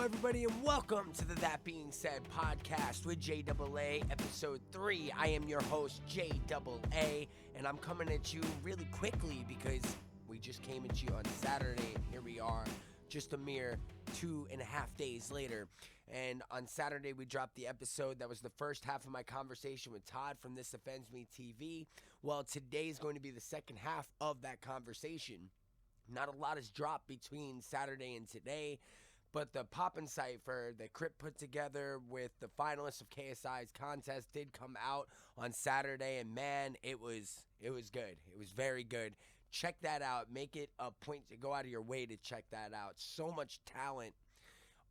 everybody, and welcome to the That Being Said podcast with JAA, episode 3. I am your host, JAA, and I'm coming at you really quickly because we just came at you on Saturday, and here we are, just a mere 2.5 days later. And on Saturday, we dropped the episode that was the first half of my conversation with Todd from This OffendsMeTV. Well, today is going to be the second half of that conversation. Not a lot has dropped between Saturday and today, but the Poppin Cypher that Crypt put together with the finalists of KSI's contest did come out on Saturday, and man, it was good. It was very good. Check that out. Make it a point to go out of your way to check that out. So much talent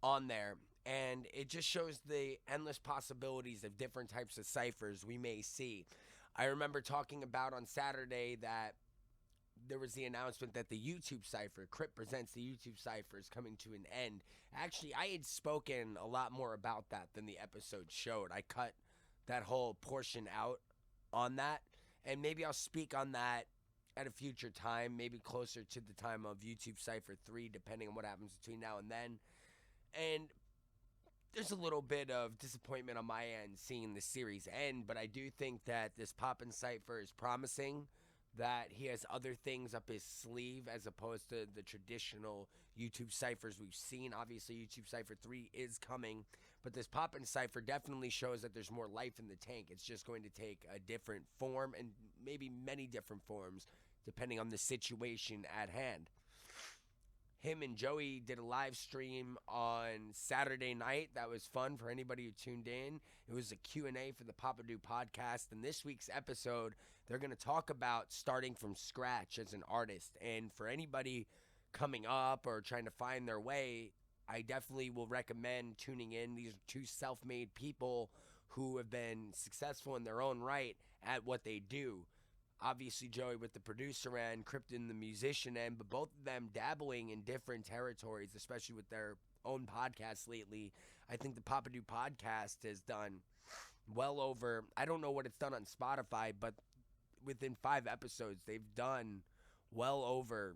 on there, and it just shows the endless possibilities of different types of ciphers we may see. I remember talking about on Saturday that there was the announcement that the YouTube Cypher, Crypt Presents the YouTube Cypher, is coming to an end. Actually, I had spoken a lot more about that than the episode showed. I cut that whole portion out on that, and maybe I'll speak on that at a future time, maybe closer to the time of YouTube Cypher 3, depending on what happens between now and then. And there's a little bit of disappointment on my end seeing the series end, but I do think that this Poppin Cypher is promising, that he has other things up his sleeve as opposed to the traditional YouTube ciphers we've seen. Obviously, YouTube Cypher 3 is coming, but this Poppin Cypher definitely shows that there's more life in the tank. It's just going to take a different form, and maybe many different forms, depending on the situation at hand. Him and Joey did a live stream on Saturday night. That was fun for anybody who tuned in. It was a Q&A for the Poppin podcast. And this week's episode, they're going to talk about starting from scratch as an artist. And for anybody coming up or trying to find their way, I definitely will recommend tuning in. These are two self-made people who have been successful in their own right at what they do. Obviously, Joey with the producer end, Crypt in the musician end, but both of them dabbling in different territories, especially with their own podcasts lately. I think the Poppin podcast has done well over, I don't know what it's done on Spotify, but within 5 episodes, they've done well over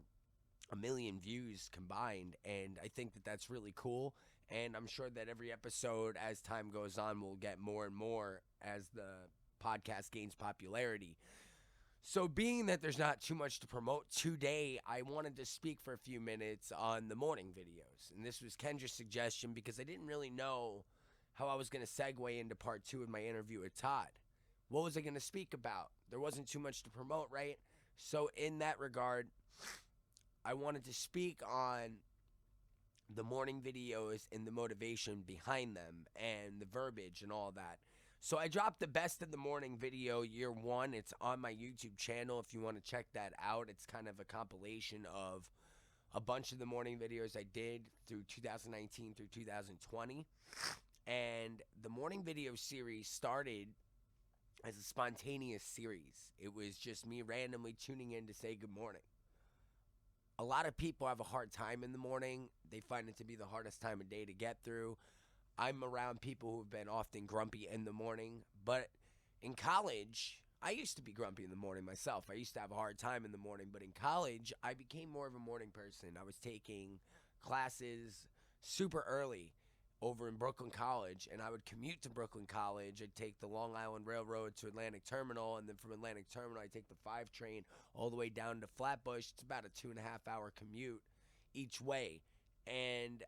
1 million views combined, and I think that that's really cool, and I'm sure that every episode, as time goes on, will get more and more as the podcast gains popularity. So being that there's not too much to promote today, I wanted to speak for a few minutes on the morning videos. And this was Kendra's suggestion because I didn't really know how I was going to segue into part 2 of my interview with Todd. What was I going to speak about? There wasn't too much to promote, right? So in that regard, I wanted to speak on the morning videos and the motivation behind them and the verbiage and all that. So I dropped the Best of the Morning video year 1. It's on my YouTube channel if you want to check that out. It's kind of a compilation of a bunch of the morning videos I did through 2019 through 2020. And the morning video series started as a spontaneous series. It was just me randomly tuning in to say good morning. A lot of people have a hard time in the morning. They find it to be the hardest time of day to get through. I'm around people who've been often grumpy in the morning, but in college, I used to be grumpy in the morning myself. I used to have a hard time in the morning, but in college, I became more of a morning person. I was taking classes super early over in Brooklyn College, and I would commute to Brooklyn College. I'd take the Long Island Railroad to Atlantic Terminal, and then from Atlantic Terminal, I'd take the 5 train all the way down to Flatbush. It's about a 2.5-hour commute each way, and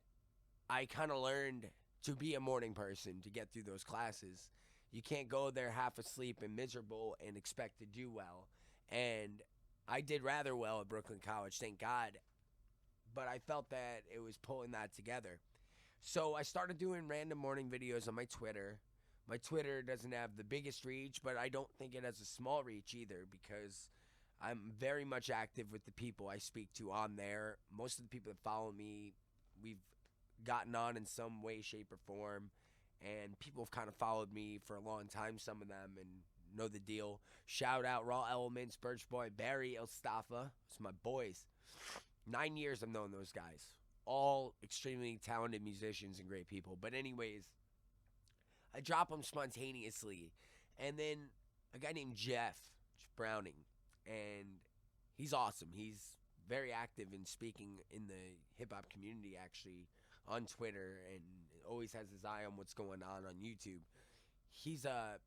I kind of learned to be a morning person to get through those classes. You can't go there half asleep and miserable and expect to do well. And I did rather well at Brooklyn College, thank God. But I felt that it was pulling that together. So I started doing random morning videos on my Twitter. My Twitter doesn't have the biggest reach, but I don't think it has a small reach either because I'm very much active with the people I speak to on there. Most of the people that follow me, we've gotten on in some way, shape, or form, and people have kind of followed me for a long time, some of them, and know the deal. Shout out Raw Elements, Birch Boy, Barry, Elstafa. It's my boys. 9 years I've known those guys. All extremely talented musicians and great people. But anyways, I drop them spontaneously. And then a guy named Jeff Browning, and he's awesome. He's very active in speaking in the hip-hop community, actually, on Twitter and always has his eye on what's going on YouTube. He's a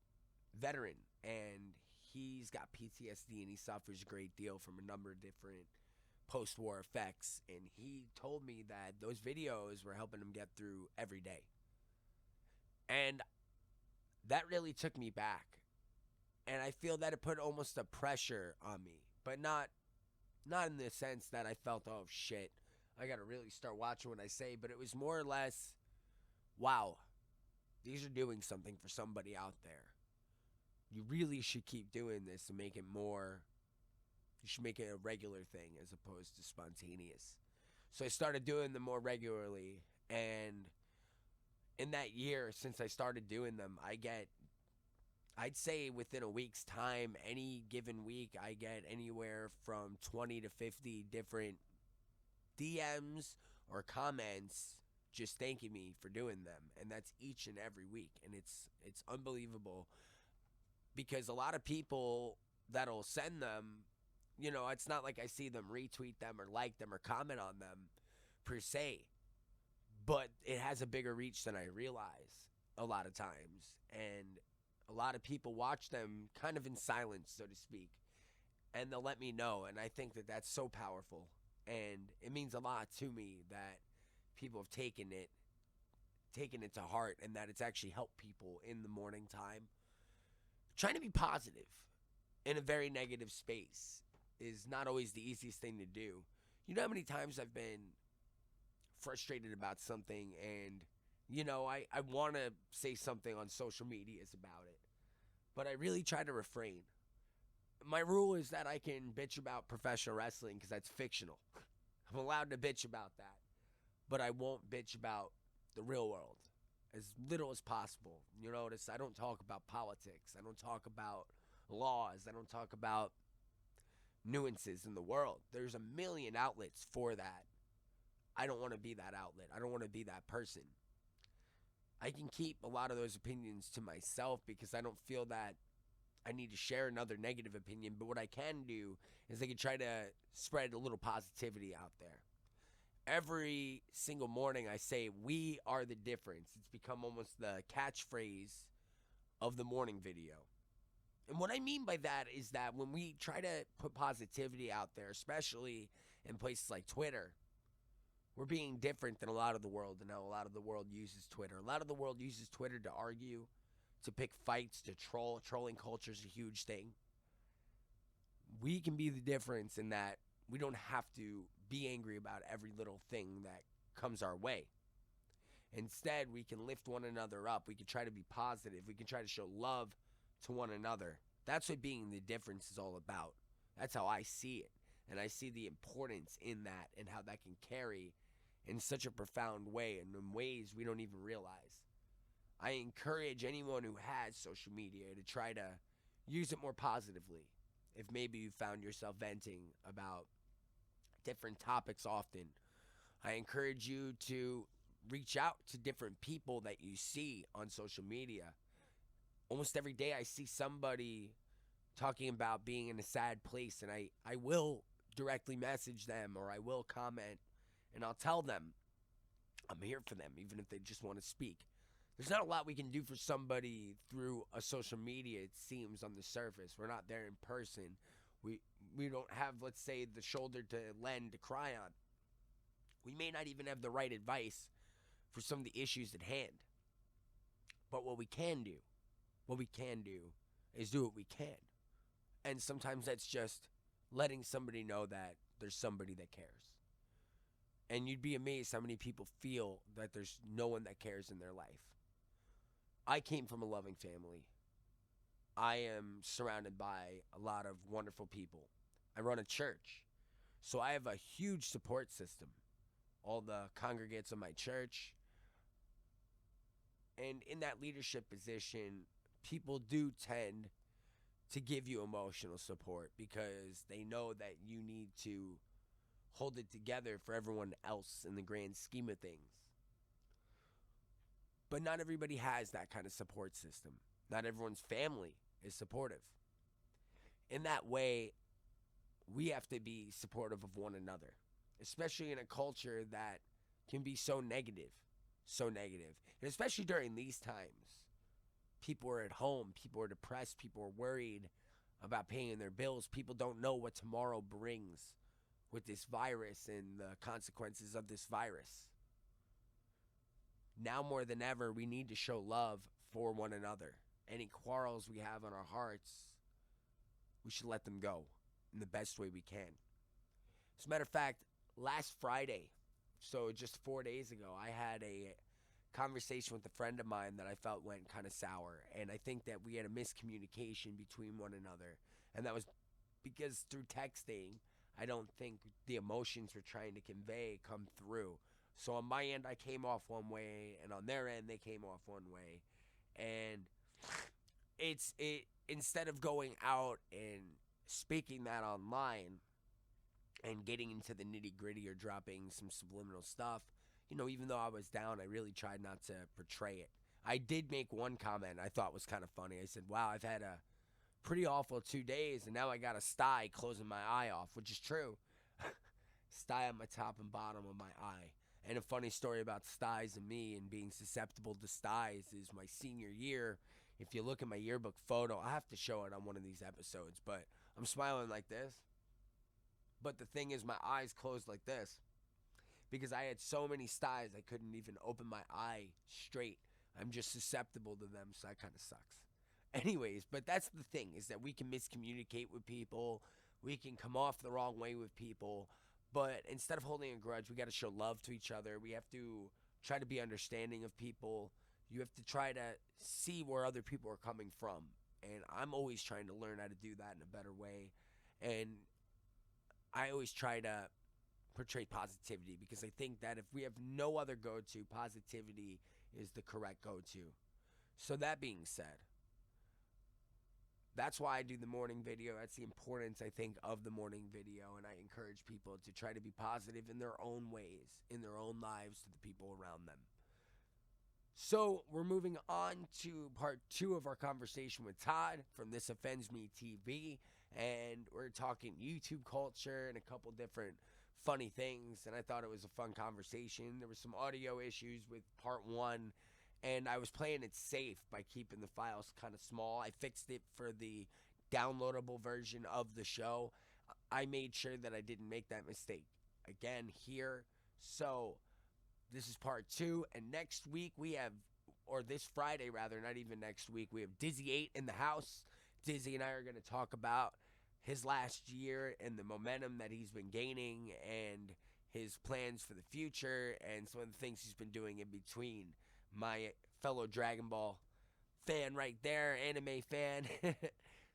veteran, and he's got PTSD, and he suffers a great deal from a number of different post-war effects. And he told me that those videos were helping him get through every day. And that really took me back. And I feel that it put almost a pressure on me, but not in the sense that I felt, oh shit, I gotta really start watching what I say, but it was more or less, wow, these are doing something for somebody out there. You really should keep doing this and make it more, you should make it a regular thing as opposed to spontaneous. So I started doing them more regularly, and in that year since I started doing them, I'd say within a week's time, any given week, I get anywhere from 20 to 50 different DMs or comments just thanking me for doing them. And that's each and every week. And it's unbelievable, because a lot of people that'll send them, you know, it's not like I see them retweet them or like them or comment on them per se, but it has a bigger reach than I realize a lot of times. And a lot of people watch them kind of in silence, so to speak, and they'll let me know. And I think that that's so powerful, and it means a lot to me that people have taken it to heart, and that it's actually helped people in the morning time. Trying to be positive in a very negative space is not always the easiest thing to do. You know how many times I've been frustrated about something, and you know, I want to say something on social medias about it, but I really try to refrain. My rule is that I can bitch about professional wrestling because that's fictional. I'm allowed to bitch about that, but I won't bitch about the real world as little as possible. You notice I don't talk about politics. I don't talk about laws. I don't talk about nuances in the world. There's a million outlets for that. I don't want to be that outlet. I don't want to be that person. I can keep a lot of those opinions to myself because I don't feel that I need to share another negative opinion. But what I can do is I can try to spread a little positivity out there. Every single morning I say, we are the difference. It's become almost the catchphrase of the morning video. And what I mean by that is that when we try to put positivity out there, especially in places like Twitter, we're being different than a lot of the world, and how a lot of the world uses Twitter. A lot of the world uses Twitter to argue, to pick fights, to troll. Trolling culture is a huge thing. We can be the difference in that we don't have to be angry about every little thing that comes our way. Instead, we can lift one another up. We can try to be positive. We can try to show love to one another. That's what being the difference is all about. That's how I see it. And I see the importance in that and how that can carry in such a profound way and in ways we don't even realize. I encourage anyone who has social media to try to use it more positively. If maybe you found yourself venting about different topics often, I encourage you to reach out to different people that you see on social media. Almost every day I see somebody talking about being in a sad place, and I will directly message them, or I will comment, and I'll tell them I'm here for them, even if they just want to speak. There's not a lot we can do for somebody through a social media, it seems, on the surface. We're not there in person. We don't have, let's say, the shoulder to lend, to cry on. We may not even have the right advice for some of the issues at hand. But what we can do is do what we can. And sometimes that's just letting somebody know that there's somebody that cares. And you'd be amazed how many people feel that there's no one that cares in their life. I came from a loving family. I am surrounded by a lot of wonderful people. I run a church, so I have a huge support system. All the congregates of my church. And in that leadership position, people do tend to give you emotional support because they know that you need to hold it together for everyone else in the grand scheme of things. But not everybody has that kind of support system. Not everyone's family is supportive. In that way, we have to be supportive of one another, especially in a culture that can be so negative. So negative. And especially during these times. People are at home. People are depressed. People are worried about paying their bills. People don't know what tomorrow brings with this virus and the consequences of this virus. Now more than ever, we need to show love for one another. Any quarrels we have on our hearts, we should let them go in the best way we can. As a matter of fact, last Friday, so just 4 days ago, I had a conversation with a friend of mine that I felt went kind of sour. And I think that we had a miscommunication between one another. And that was because through texting, I don't think the emotions we're trying to convey come through. So on my end, I came off one way, and on their end, they came off one way. And instead of going out and speaking that online and getting into the nitty gritty or dropping some subliminal stuff, you know, even though I was down, I really tried not to portray it. I did make one comment I thought was kind of funny. I said, wow, I've had a pretty awful 2 days, and now I got a sty closing my eye off, which is true. Sty on my top and bottom of my eye. And a funny story about styes and me and being susceptible to styes is my senior year. If you look at my yearbook photo, I have to show it on one of these episodes, but I'm smiling like this. But the thing is, my eyes closed like this because I had so many styes I couldn't even open my eye straight. I'm just susceptible to them, so that kind of sucks. Anyways, but that's the thing, is that we can miscommunicate with people. We can come off the wrong way with people. But instead of holding a grudge, we got to show love to each other. We have to try to be understanding of people. You have to try to see where other people are coming from. And I'm always trying to learn how to do that in a better way. And I always try to portray positivity, because I think that if we have no other go-to, positivity is the correct go-to. So that being said, that's why I do the morning video. That's the importance, I think, of the morning video. And I encourage people to try to be positive in their own ways, in their own lives, to the people around them. So we're moving on to part 2 of our conversation with Todd from This OffendsMeTV. And we're talking YouTube culture and a couple different funny things. And I thought it was a fun conversation. There were some audio issues with part 1. And I was playing it safe by keeping the files kind of small. I fixed it for the downloadable version of the show. I made sure that I didn't make that mistake again here. So this is part 2. And next week we have, or this Friday rather, not even next week, we have Dizzy 8 in the house. Dizzy and I are going to talk about his last year and the momentum that he's been gaining and his plans for the future and some of the things he's been doing in between. My fellow Dragon Ball fan right there, anime fan.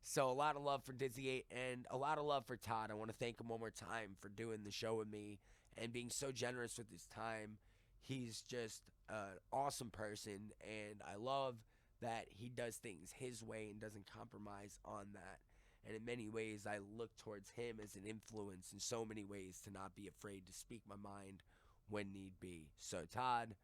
So a lot of love for Dizzy 8 and a lot of love for Todd. I want to thank him one more time for doing the show with me and being so generous with his time. He's just an awesome person, and I love that he does things his way and doesn't compromise on that. And in many ways, I look towards him as an influence in so many ways to not be afraid to speak my mind when need be. So Todd,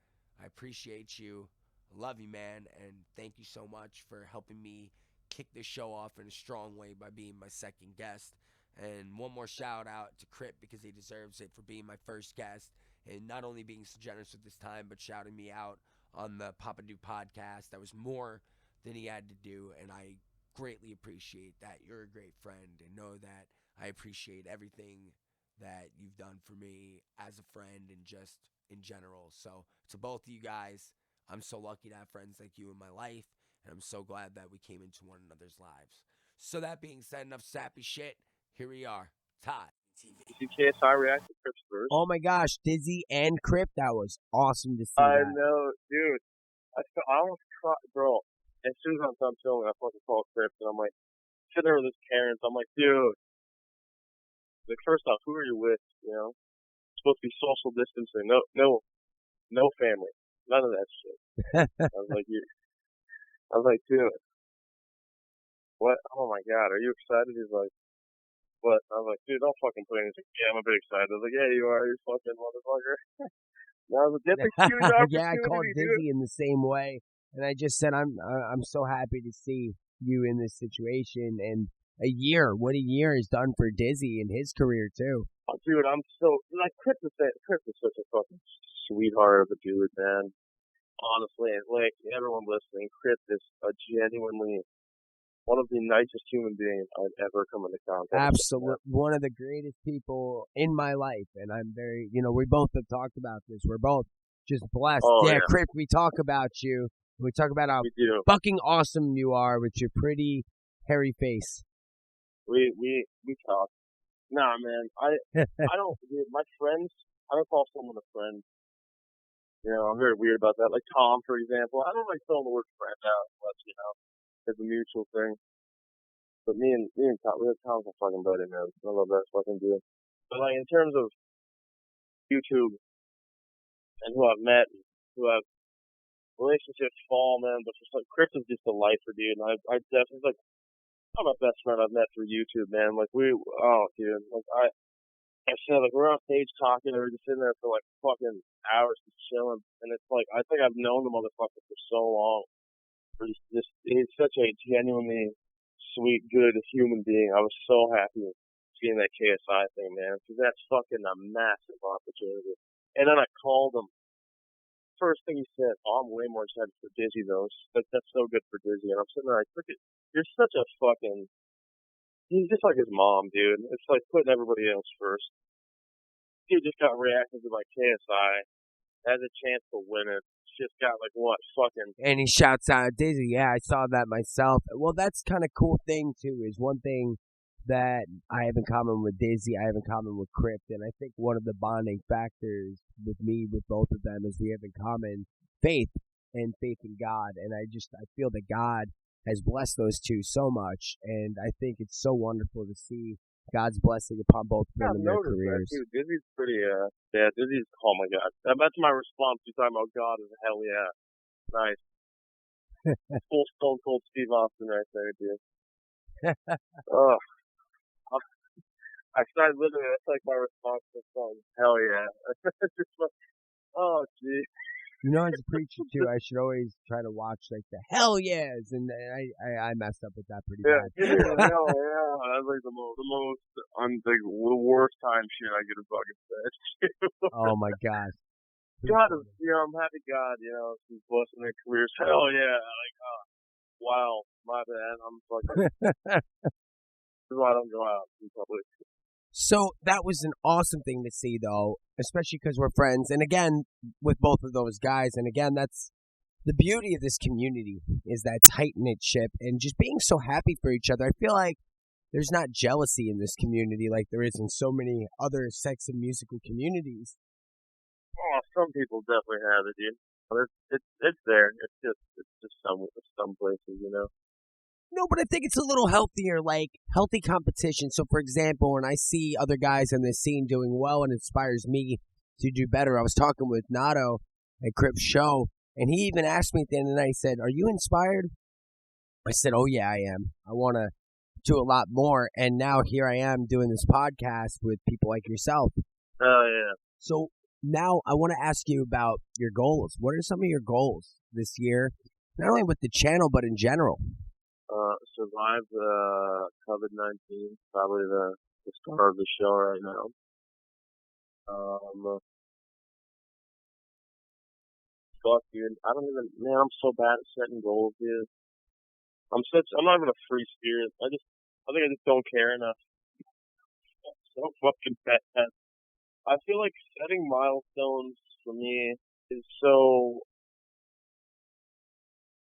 I appreciate you. I love you, man, and thank you so much for helping me kick this show off in a strong way by being my second guest. And one more shout out to Crypt, because he deserves it, for being my first guest and not only being so generous with his time, but shouting me out on the Poppin podcast. That was more than he had to do, and I greatly appreciate that. You're a great friend, and know that I appreciate everything that you've done for me as a friend and just in general. So to both of you guys, I'm so lucky to have friends like you in my life, and I'm so glad that we came into one another's lives. So that being said, enough sappy shit. Here we are, Todd. You can't I react to Crypt first. Oh my gosh, Dizzy and Crypt, that was awesome to see. I know, dude. I almost cried, bro. As soon as I'm done filming, I fucking call Crypt, and I'm like, sitting there with his parents. I'm like, dude. Like, first off, who are you with? You know, it's supposed to be social distancing. No family. None of that shit. I was like, dude, what? Oh my god, are you excited? He's like, what? I was like, dude, don't fucking play anything. Yeah, I'm a bit excited. I was like, yeah, you are, you fucking motherfucker. And I was like, that's a huge opportunity, yeah, I called Dizzy in the same way, and I just said, I'm so happy to see you in this situation, and a year. What a year has done for Dizzy and his career too. Oh, dude, I'm so like Crypt is such a fucking sweetheart of a dude, man. Honestly, like everyone listening, Crypt is a genuinely one of the nicest human beings I've ever come into contact with. Absolutely, one of the greatest people in my life, and I'm very, we both have talked about this. We're both just blessed. Oh, yeah, Crypt, we talk about you. We talk about how fucking awesome you are with your pretty hairy face. We talk. Nah, man, I don't. Dude, my friends, I don't call someone a friend. I'm very weird about that. Like Tom, for example, I don't like throwing the word friend out unless it's a mutual thing. But me and Tom, Tom's a fucking buddy, man. I love that fucking dude. But like in terms of YouTube and who I've met, who I've relationships fall, man. But just like Crypt is just a lifer, dude. And I definitely like I'm my best friend I've met through YouTube, man. Like dude, like I said, like we're on stage talking, and we're just sitting there for like fucking hours just chilling, and it's like I think I've known the motherfucker for so long. He's such a genuinely sweet, good human being. I was so happy seeing that KSI thing, man, because that's fucking a massive opportunity. And then I called him. First thing he said, "Oh, I'm way more excited for Dizzy though. That's so good for Dizzy." And I'm sitting there like, "Look at you're such a fucking." He's just like his mom, dude. It's like putting everybody else first. He just got reacted to like KSI, has a chance to win it. Just got like what fucking. And he shouts out Dizzy. Yeah, I saw that myself. Well, that's kind of cool thing too. Is one thing that I have in common with Dizzy, I have in common with Crypt, and I think one of the bonding factors with me with both of them is we have in common faith and faith in God. And I feel that God has blessed those two so much, and I think it's so wonderful to see God's blessing upon both of them in their careers. Dude, Dizzy's pretty, Dizzy's, oh my God. That's my response to talking about God is hell yeah. Nice. Full Stone Cold Steve Austin right there, dude. Oh. I started literally, that's like my response to the song. Hell yeah. Just like, oh, gee. As a preacher too, I should always try to watch like the hell yeahs, and I messed up with that pretty bad. Hell yeah, that's like the worst time shit I could have fucking said. Oh my gosh. God, I'm happy God, he's blessing their careers. Hell yeah, like, wow, my bad, I'm fucking. This is why I don't go out in public. So that was an awesome thing to see, though, especially because we're friends. And again, with both of those guys. And again, that's the beauty of this community is that tight-knit ship and just being so happy for each other. I feel like there's not jealousy in this community like there is in so many other sex and musical communities. Oh, some people definitely have it, dude. It's there. It's just some places, No, but I think it's a little healthier, like healthy competition. So, for example, when I see other guys in this scene doing well, it inspires me to do better. I was talking with Nato at Crypt's show, and he even asked me at the end of the night, he said, "Are you inspired?" I said, "Oh, yeah, I am. I want to do a lot more." And now here I am doing this podcast with people like yourself. Oh, yeah. So now I want to ask you about your goals. What are some of your goals this year, not only with the channel, but in general? Survive COVID-19, probably the star of the show right now. Fuck, dude. Man, I'm so bad at setting goals, dude. I'm not even a free spirit. I think I just don't care enough. I'm so fucking bad. I feel like setting milestones for me is so,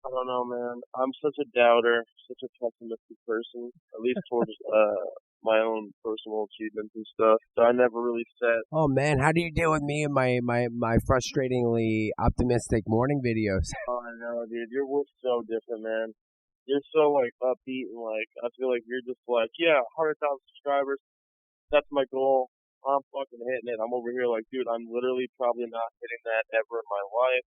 I don't know, man. I'm such a doubter, such a pessimistic person, at least towards my own personal achievements and stuff. So I never really set. Oh man, how do you deal with me and my frustratingly optimistic morning videos? Oh, I know, dude. We're so different, man. You're so like upbeat and like I feel like you're just like, yeah, 100,000 subscribers. That's my goal. I'm fucking hitting it. I'm over here like, dude, I'm literally probably not hitting that ever in my life.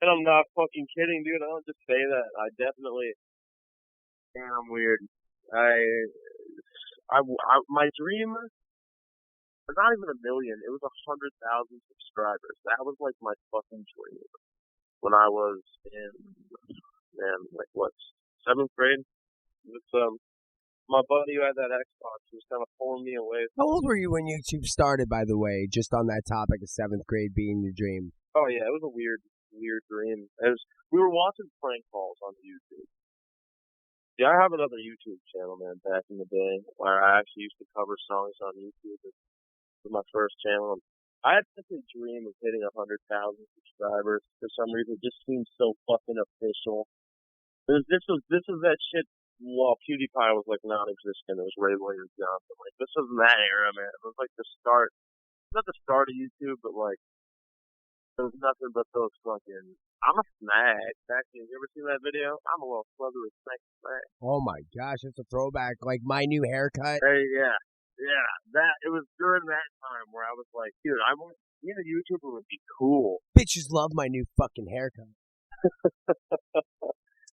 And I'm not fucking kidding, dude. I don't just say that. I definitely am weird. My dream was not even 1 million. It was 100,000 subscribers. That was like my fucking dream when I was in, man, like what, 7th grade. It's, my buddy who had that Xbox was kind of pulling me away. How old were you when YouTube started, by the way, just on that topic of 7th grade being your dream? Oh, yeah, it was a weird dream. We were watching prank calls on YouTube. Yeah, I have another YouTube channel, man, back in the day, where I actually used to cover songs on YouTube. It was my first channel. I had such a dream of hitting 100,000 subscribers. For some reason, it just seemed so fucking official. This was that shit while PewDiePie was like non-existent. It was Ray Williams Johnson. Like, this was in that era, man. It was like the start, not the start of YouTube, but like, there was nothing but those fucking, I'm a snag. Actually, you ever seen that video? I'm a little sluther snag. Oh my gosh, it's a throwback. Like my new haircut. Hey, yeah. It was during that time where I was like, dude, being a YouTuber would be cool. Bitches love my new fucking haircut.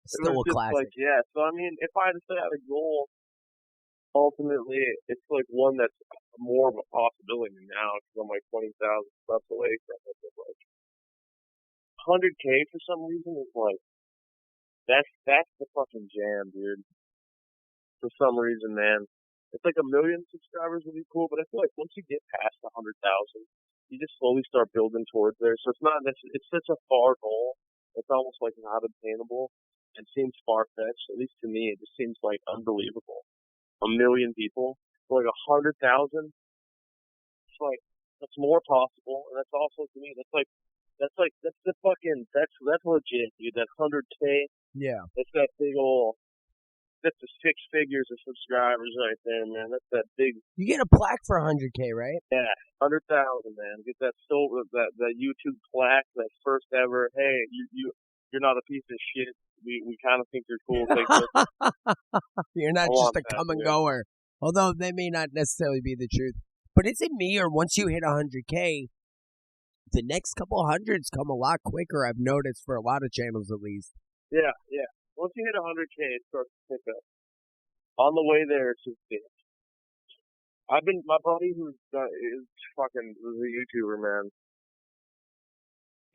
Still a classic. Like, yeah, so I mean, if I had to say I had a goal, ultimately, it's like one that's more of a possibility now because I'm like 20,000 steps away from it. But like 100K for some reason is like, that's the fucking jam, dude. For some reason, man. It's like 1 million subscribers would be cool, but I feel like once you get past 100,000, you just slowly start building towards there. So it's such a far goal. It's almost like not obtainable. It seems far-fetched, at least to me. It just seems like unbelievable. 1 million people, for like 100,000. It's like that's more possible, and that's also to me. That's legit, dude. That 100K. Yeah. That's that big old. That's the 6 figures of subscribers right there, man. That's that big. You get a plaque for 100K, right? Yeah, 100,000, man. Get that that YouTube plaque, that first ever. Hey, you're not a piece of shit. We kind of think you're cool. You're not just a come and goer. Although that may not necessarily be the truth. But is it me, or once you hit 100K, the next couple hundreds come a lot quicker, I've noticed, for a lot of channels at least. Yeah. Once you hit 100K, it starts to pick up. On the way there, it's just big. My buddy who's a YouTuber, man.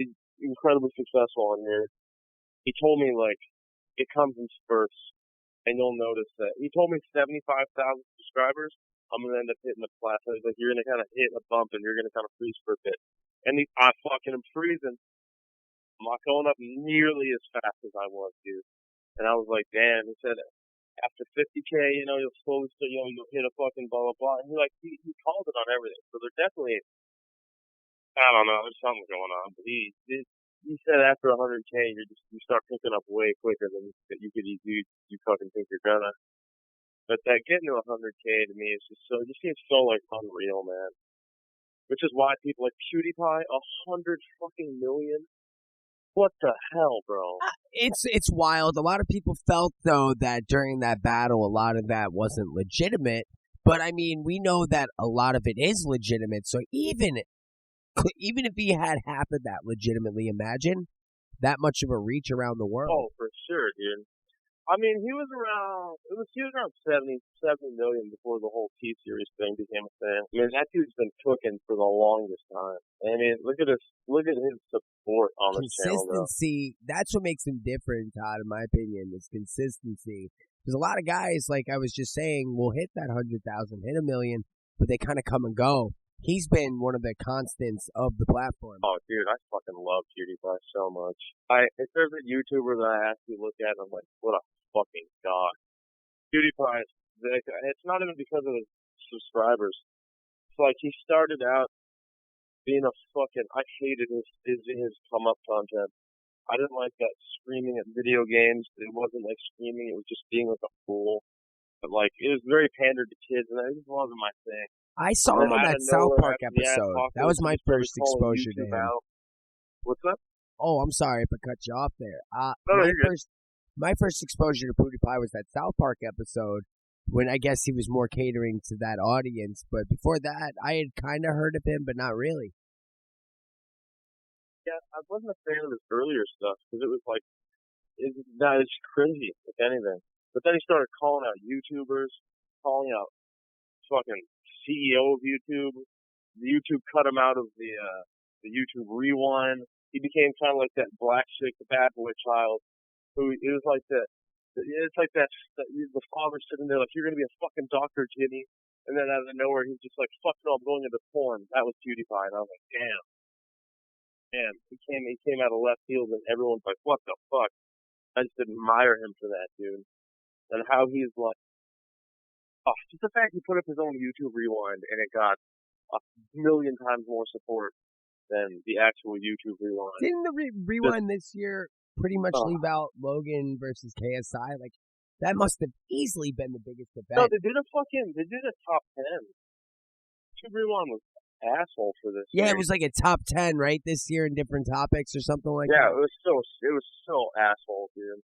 He's incredibly successful on here. He told me, like, it comes in spurts, and you'll notice that. He told me 75,000 subscribers, I'm going to end up hitting a plateau. He's like, you're going to kind of hit a bump, and you're going to kind of freeze for a bit. And I fucking am freezing. I'm not going up nearly as fast as I was, dude. And I was like, damn. He said, after 50K, you'll slowly start, you'll hit a fucking blah, blah, blah. And he called it on everything. So there's definitely, I don't know, there's something going on. But he said after 100K, you start picking up way quicker than you fucking think you're gonna. But that getting to 100K to me is it just seems so like unreal, man. Which is why people like PewDiePie, 100 fucking million. What the hell, bro? It's wild. A lot of people felt, though, that during that battle, a lot of that wasn't legitimate. But I mean, we know that a lot of it is legitimate. So even if he had half of that legitimately, imagine that much of a reach around the world. Oh, for sure, dude. I mean, he was around 70 million before the whole T-Series thing became a thing. I mean, that dude's been cooking for the longest time. I mean, look at his support on his channel, though. Consistency, that's what makes him different, Todd, in my opinion, is consistency. Because a lot of guys, like I was just saying, will hit that 100,000, hit 1 million, but they kind of come and go. He's been one of the constants of the platform. Oh, dude, I fucking love PewDiePie so much. If there's a YouTuber that I actually look at, I'm like, what a fucking god. PewDiePie, it's not even because of his subscribers. It's like he started out being I hated his come-up content. I didn't like that screaming at video games. It wasn't like screaming, it was just being like a fool. But like, it was very pandered to kids, and that just wasn't my thing. I saw him on that South Park episode. That was my first exposure to him. What's up? Oh, I'm sorry if I cut you off there. My first exposure to PewDiePie was that South Park episode when I guess he was more catering to that audience. But before that, I had kind of heard of him, but not really. Yeah, I wasn't a fan of his earlier stuff because it was like, it's cringy, if anything. But then he started calling out YouTubers, calling out fucking CEO of YouTube. YouTube cut him out of the YouTube Rewind. He became kind of like that black chick, the bad boy child, who it was like that. it's like that the father sitting there like, you're gonna be a fucking doctor, Jimmy. And then out of nowhere, he's just like, fuck no, I'm going into porn. That was PewDiePie. And I was like, damn. Man, he came out of left field, and everyone's like, what the fuck? I just admire him for that, dude. And how he's like, oh, just the fact he put up his own YouTube Rewind, and it got a million times more support than the actual YouTube Rewind. Didn't the Rewind this year pretty much leave out Logan versus KSI? Like, that must have easily been the biggest event. No, they did a top 10. YouTube Rewind was asshole for this. Yeah, year. it was like a top 10, right, this year in different topics or something like that. Yeah, it was so asshole, dude.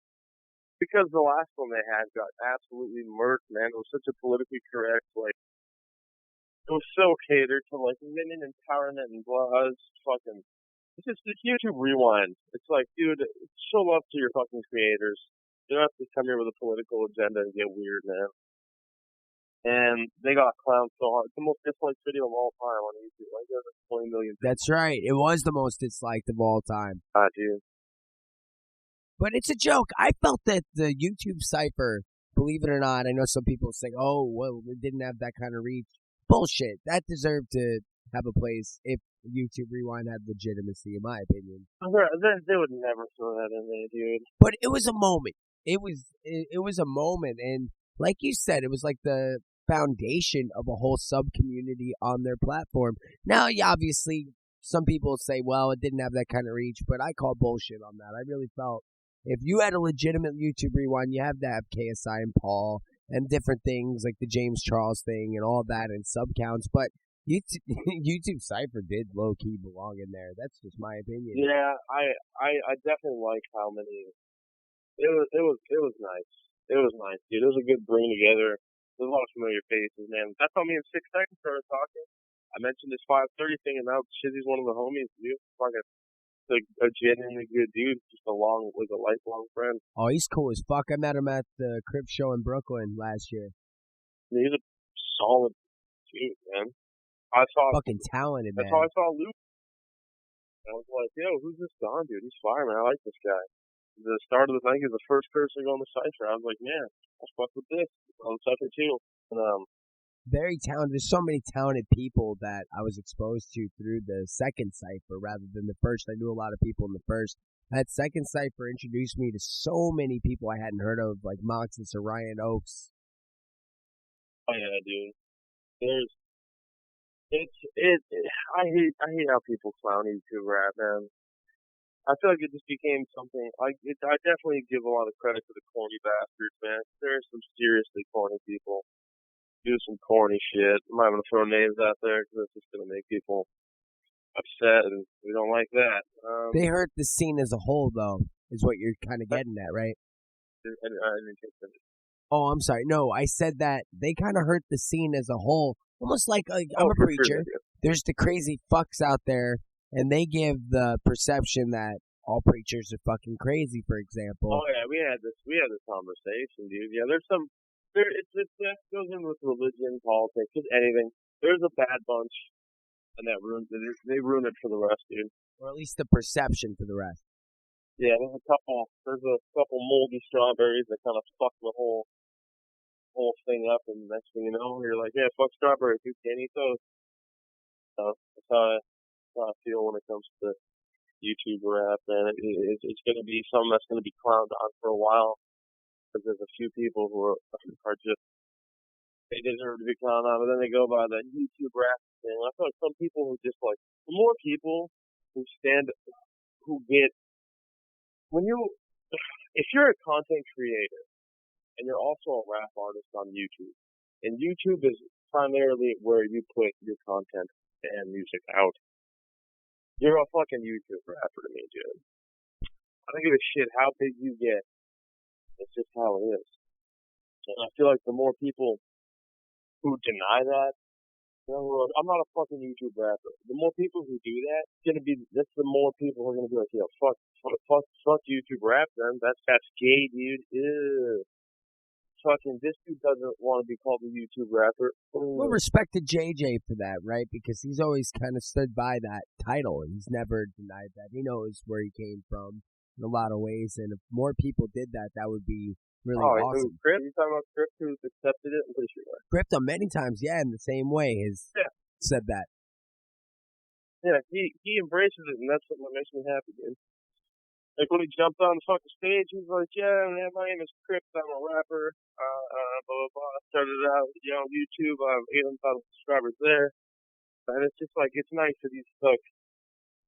Because the last one they had got absolutely murked, man. It was such a politically correct, like, it was so catered to like women empowerment and blah. It's fucking. It's just the YouTube Rewind. It's like, dude, show love to your fucking creators. You don't have to come here with a political agenda and get weird, man. And they got clowned so hard. It's the most disliked video of all time on YouTube. Like, there's 20 million. That's right. It was the most disliked of all time. Dude. But it's a joke. I felt that the YouTube Cypher, believe it or not, I know some people say, oh, well, it didn't have that kind of reach. Bullshit. That deserved to have a place if YouTube Rewind had legitimacy, in my opinion. They would never throw that in there, dude. But it was a moment. It was a moment, and like you said, it was like the foundation of a whole sub-community on their platform. Now, obviously, some people say, well, it didn't have that kind of reach, but I call bullshit on that. I really felt if you had a legitimate YouTube Rewind, you have to have KSI and Paul and different things like the James Charles thing and all that and sub counts, but YouTube Cypher did low-key belong in there. That's just my opinion. Yeah, I definitely like how many. It was nice. It was nice, dude. It was a good bring together. There's a lot of familiar faces, man. That's how me and 6 Seconds started talking. I mentioned this 530 thing, and now Shizzy's one of the homies, dude. Like a genuinely good dude, just a lifelong friend. Oh, he's cool as fuck. I met him at the Crypt show in Brooklyn last year. He's a solid dude, man. Fucking talented, man. That's how I saw Luke. I was like, yo, who's this Don dude? He's fire, man. I like this guy. The start of the thing is the first person to go on the Cypher. I was like, man, I'll fuck with this on the Cypher too. And, very talented. There's so many talented people that I was exposed to through the second Cypher rather than the first. I knew a lot of people in the first. That second Cypher introduced me to so many people I hadn't heard of, like Moxus or Ryan Oakes. Oh yeah, dude. I hate how people clown YouTube rap, man. I feel like it just became something. I definitely give a lot of credit to the corny bastards, man. There are some seriously corny people do some corny shit. I'm not gonna throw names out there because it's just gonna make people upset, and we don't like that. They hurt the scene as a whole, though, is what you're kind of getting at, right? Oh, I'm sorry. No, I said that they kind of hurt the scene as a whole. Almost like I'm a preacher. Sure. There's the crazy fucks out there, and they give the perception that all preachers are fucking crazy, for example. Oh yeah, we had this conversation, dude. Yeah, that goes in with religion, politics, just anything. There's a bad bunch, and that ruins it. They ruin it for the rest, dude. Or at least the perception for the rest. Yeah, there's a couple moldy strawberries that kind of fuck the whole thing up, and next thing you know, you're like, yeah, fuck strawberries, you can't eat those. So that's how I feel when it comes to YouTube rap, man. It's going to be something that's going to be clowned on for a while, because there's a few people who are just, they deserve to be clowned on, but then they go by the YouTube rap thing. I feel like some people who just like, the more people who get, if you're a content creator, and you're also a rap artist on YouTube, and YouTube is primarily where you put your content and music out, you're a fucking YouTube rapper to me, dude. I don't give a shit how big you get. It's just how it is. And I feel like the more people who deny that, I'm not a fucking YouTube rapper. The more people who do that, that's the more people who are gonna be like, yo, fuck YouTube rap, then. That's gay, dude. Ew. Fucking, this dude doesn't want to be called a YouTube rapper. Well, respect to JJ for that, right? Because he's always kind of stood by that title. He's never denied that. He knows where he came from in a lot of ways. And if more people did that, that would be really Oh, awesome. Crypt? You talking about Crypt who's accepted it? I'm pretty sure. Crypt many times, yeah, in the same way has said that. Yeah, he embraces it, and that's what makes me happy, dude. Like when he jumped on the fucking stage, he was like, "Yeah, man, my name is Crypt. I'm a rapper. Blah blah blah. I started out, YouTube. I have 800,000 subscribers there, and it's just like it's nice that he's like,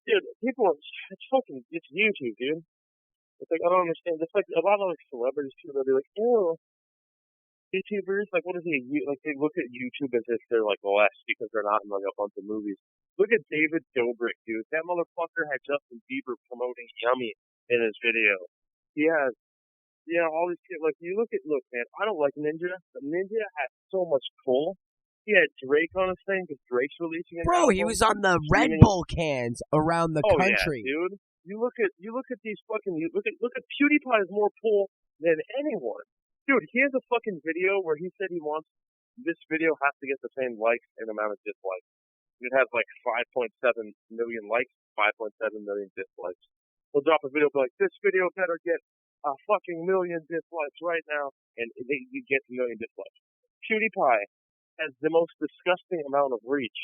dude, people, it's YouTube, dude. It's like I don't understand. It's like a lot of like celebrities too. They'll be like, "Oh, YouTubers, like what is he? Like they look at YouTube as if they're like less because they're not in like a bunch of movies. Look at David Dobrik, dude. That motherfucker had Justin Bieber promoting Yummy in his video. He has, all these kids. Like look, man. I don't like Ninja, but Ninja has so much pull. He had Drake on his thing because Drake's releasing an album. Bro, he was on the Red Bull cans around the country. Yeah, dude. You look at these fucking. Look at PewDiePie has more pull than anyone. Dude, he has a fucking video where he said he wants this video has to get the same likes and amount of dislikes. It has like 5.7 million likes, 5.7 million dislikes. He'll drop a video be like, this video better get a fucking million dislikes right now, and you get a million dislikes. PewDiePie has the most disgusting amount of reach,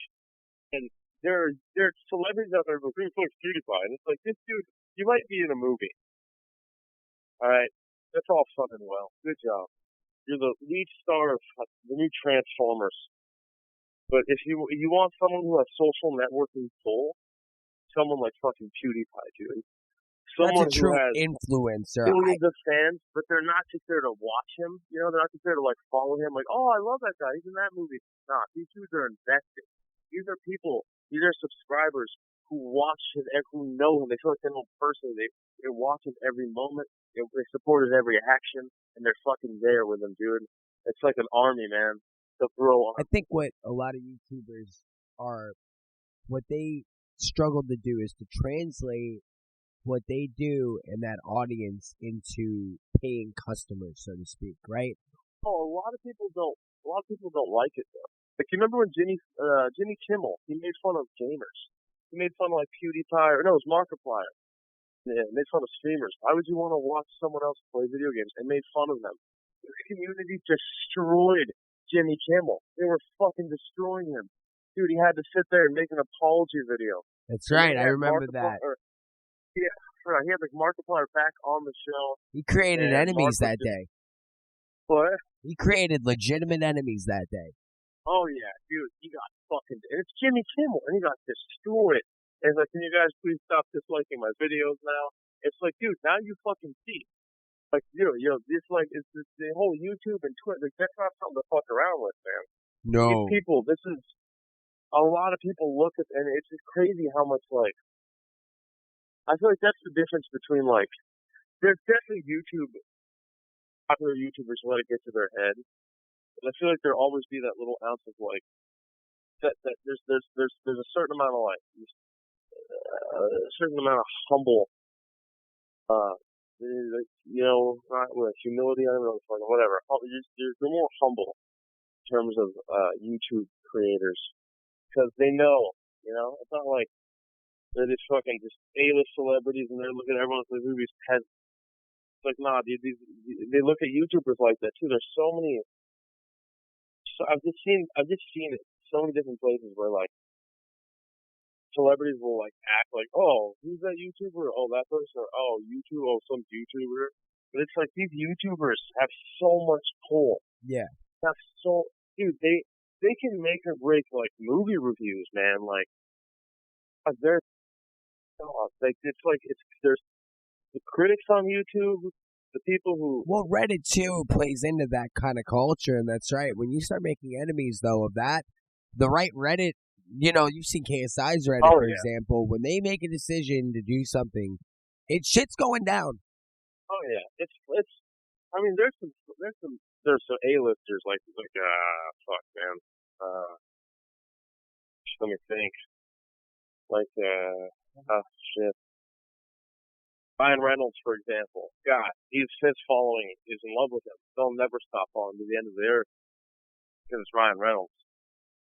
and there are celebrities out there who like PewDiePie, and it's like, this dude, you might be in a movie. Alright? That's all fun and well. Good job. You're the lead star of the new Transformers. But if you want someone who has social networking pull, someone like fucking PewDiePie, dude. Someone That's a true who has influencer. Billions of fans, but they're not just there to watch him. They're not just there to like follow him. Like, oh, I love that guy. He's in that movie. Nah, these dudes are invested. These are people. These are subscribers who watch him and who know him. They feel like they know him personally. They watch him every moment. They support his every action, and they're fucking there with him, dude. It's like an army, man. The bro army. I think what a lot of YouTubers what they struggle to do is to translate what they do in that audience into paying customers, so to speak, right? Oh, a lot of people don't like it though. Like you remember when Jimmy Kimmel, he made fun of gamers. He made fun of like PewDiePie, or no, it was Markiplier. Yeah, made fun of streamers. Why would you want to watch someone else play video games? And made fun of them. The community destroyed Jimmy Kimmel. They were fucking destroying him. Dude, he had to sit there and make an apology video. That's right, I remember that. Yeah, he had like Markiplier back on the show. He created enemies that day. What? He created legitimate enemies that day. Oh yeah, dude, he got fucking, and it's Jimmy Kimmel, and he got destroyed. And it's like, can you guys please stop disliking my videos now? It's like, dude, now you fucking see. Like, dude, it's like, it's the whole YouTube and Twitter, like, that's not something to fuck around with, man. No. These people, this is, a lot of people look at, and it's just crazy how much, like, I feel like that's the difference between, like, there's definitely popular YouTubers who let it get to their head. And I feel like there'll always be that little ounce of, like, that there's a certain amount of, like, a certain amount of humble, not with humility, I don't know, whatever. They're more humble in terms of YouTube creators because they know, it's not like they're just fucking just A-list celebrities and they're looking at everyone in the movies peasants. It's like, nah, dude, they look at YouTubers like that too. There's so many. So I've just seen it so many different places where like celebrities will like act like, oh, who's that YouTuber? Oh, that person. Oh, YouTube. Oh, some YouTuber. But it's like these YouTubers have so much pull. Yeah. Dude, they can make or break like movie reviews, man. Like there's the critics on YouTube, the people who. Well, Reddit too plays into that kind of culture, and that's right. When you start making enemies though of that, the right Reddit. You've seen KSI's Reddit, for example. When they make a decision to do something, shit's going down. Oh yeah, it's. I mean, there's some A-listers like fuck man. Let me think. Like shit. Ryan Reynolds, for example. God, his following is in love with him. They'll never stop following him to the end of the earth because it's Ryan Reynolds.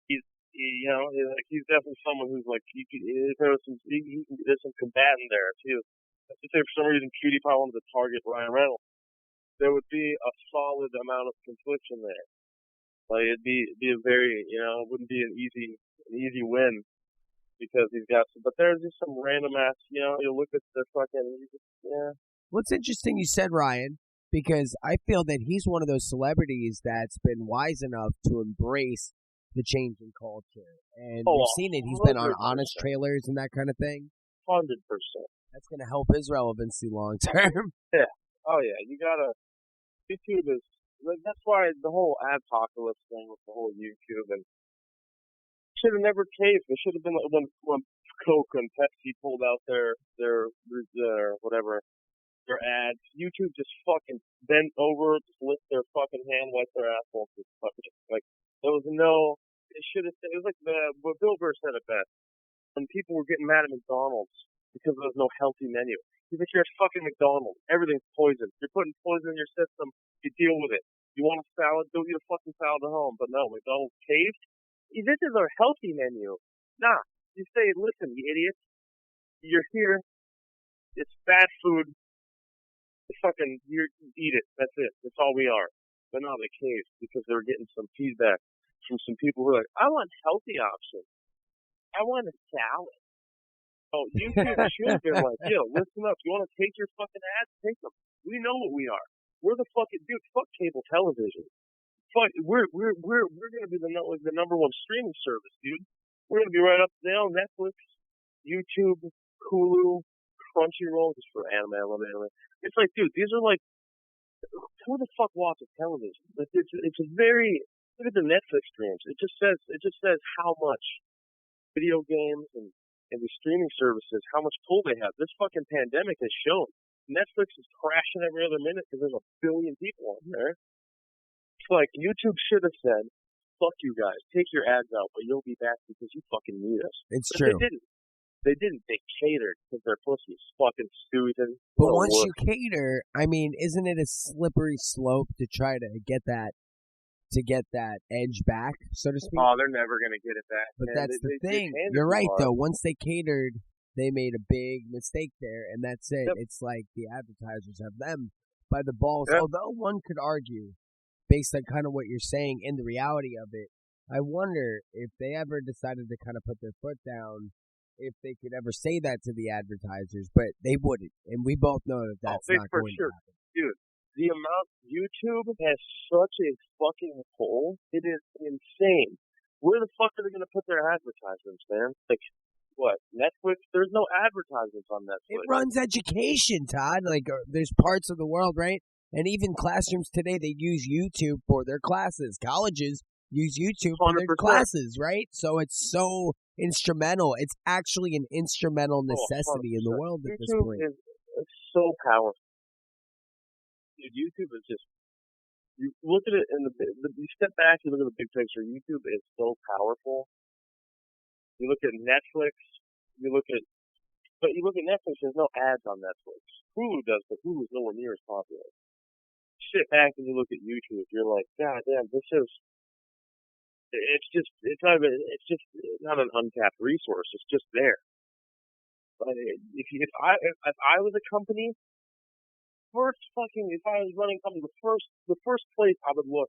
He's definitely someone who's like, there's some combatant there too. I should say for some reason PewDiePie wanted to target Ryan Reynolds. there would be a solid amount of confliction there. Like it'd be a very, it wouldn't be an easy win because he's got some. But there's just some random ass, you look at the fucking, yeah. What's interesting you said, Ryan, because I feel that he's one of those celebrities that's been wise enough to embrace the change in culture. And we've seen it. He's been on 100%. honest trailers and that kind of thing. 100%. That's going to help his relevancy long term. Yeah. Oh yeah. You gotta. YouTube is. That's why the whole adpocalypse thing with the whole YouTube and should have never caved. It should have been like when Coke and Pepsi pulled out their whatever their ads. YouTube just fucking bent over, just lift their fucking hand, wipe their assholes. Like there was no. It should have. It was like what Bill Burr said it best. When people were getting mad at McDonald's because there was no healthy menu. He's like, you're at fucking McDonald's. Everything's poison. You're putting poison in your system. You deal with it. You want a salad? Don't eat a fucking salad at home. But no, McDonald's caved. This is our healthy menu. Nah. You say, listen, you idiots. You're here. It's bad food. You eat it. That's it. That's all we are. But no, they caved because they were getting some feedback from some people who were like, I want healthy options. I want a salad. Oh, YouTube should have been like, yo, listen up. You want to take your fucking ads? Take them. We know what we are. We're the fucking dude. Fuck cable television. Fuck. We're gonna be the number one streaming service, dude. We're gonna be right up there on Netflix, YouTube, Hulu, Crunchyroll, just for anime. I love anime. It's like, dude, these are like, who the fuck watches television? It's a very look at the Netflix streams. It just says how much video games and the streaming services, how much pull they have. This fucking pandemic has shown. Netflix is crashing every other minute because there's a billion people on there. It's like YouTube should have said, fuck you guys, take your ads out, but you'll be back because you fucking need us. It's but true. They didn't. They catered because their pussies fucking stupid. But once you cater, I mean, isn't it a slippery slope to try to get that edge back, so to speak? Oh, they're never going to get it back. But that's the thing. You're right, though. Once they catered, they made a big mistake there, and that's it. Yep. It's like the advertisers have them by the balls. Yep. Although one could argue, based on kind of what you're saying and the reality of it, I wonder if they ever decided to kind of put their foot down, if they could ever say that to the advertisers, but they wouldn't. And we both know that that's not going to happen. Dude. The amount YouTube has such a fucking pull, it is insane. Where the fuck are they going to put their advertisements, man? Like, what, Netflix? There's no advertisements on Netflix. It runs education, Todd. Like, there's parts of the world, right? And even classrooms today, they use YouTube for their classes. Colleges use YouTube for their classes, right? So it's so instrumental. It's actually an instrumental necessity in the world at this point. It's so powerful. Dude, YouTube is just, you look at it in you step back, you look at the big picture, YouTube is so powerful. You look at Netflix, but you look at Netflix, there's no ads on Netflix. Hulu does, but Hulu's nowhere near as popular. You sit back and you look at YouTube, you're like, God damn, it's not an untapped resource, it's just there. But if I was a company, if I was running a company, the first place I would look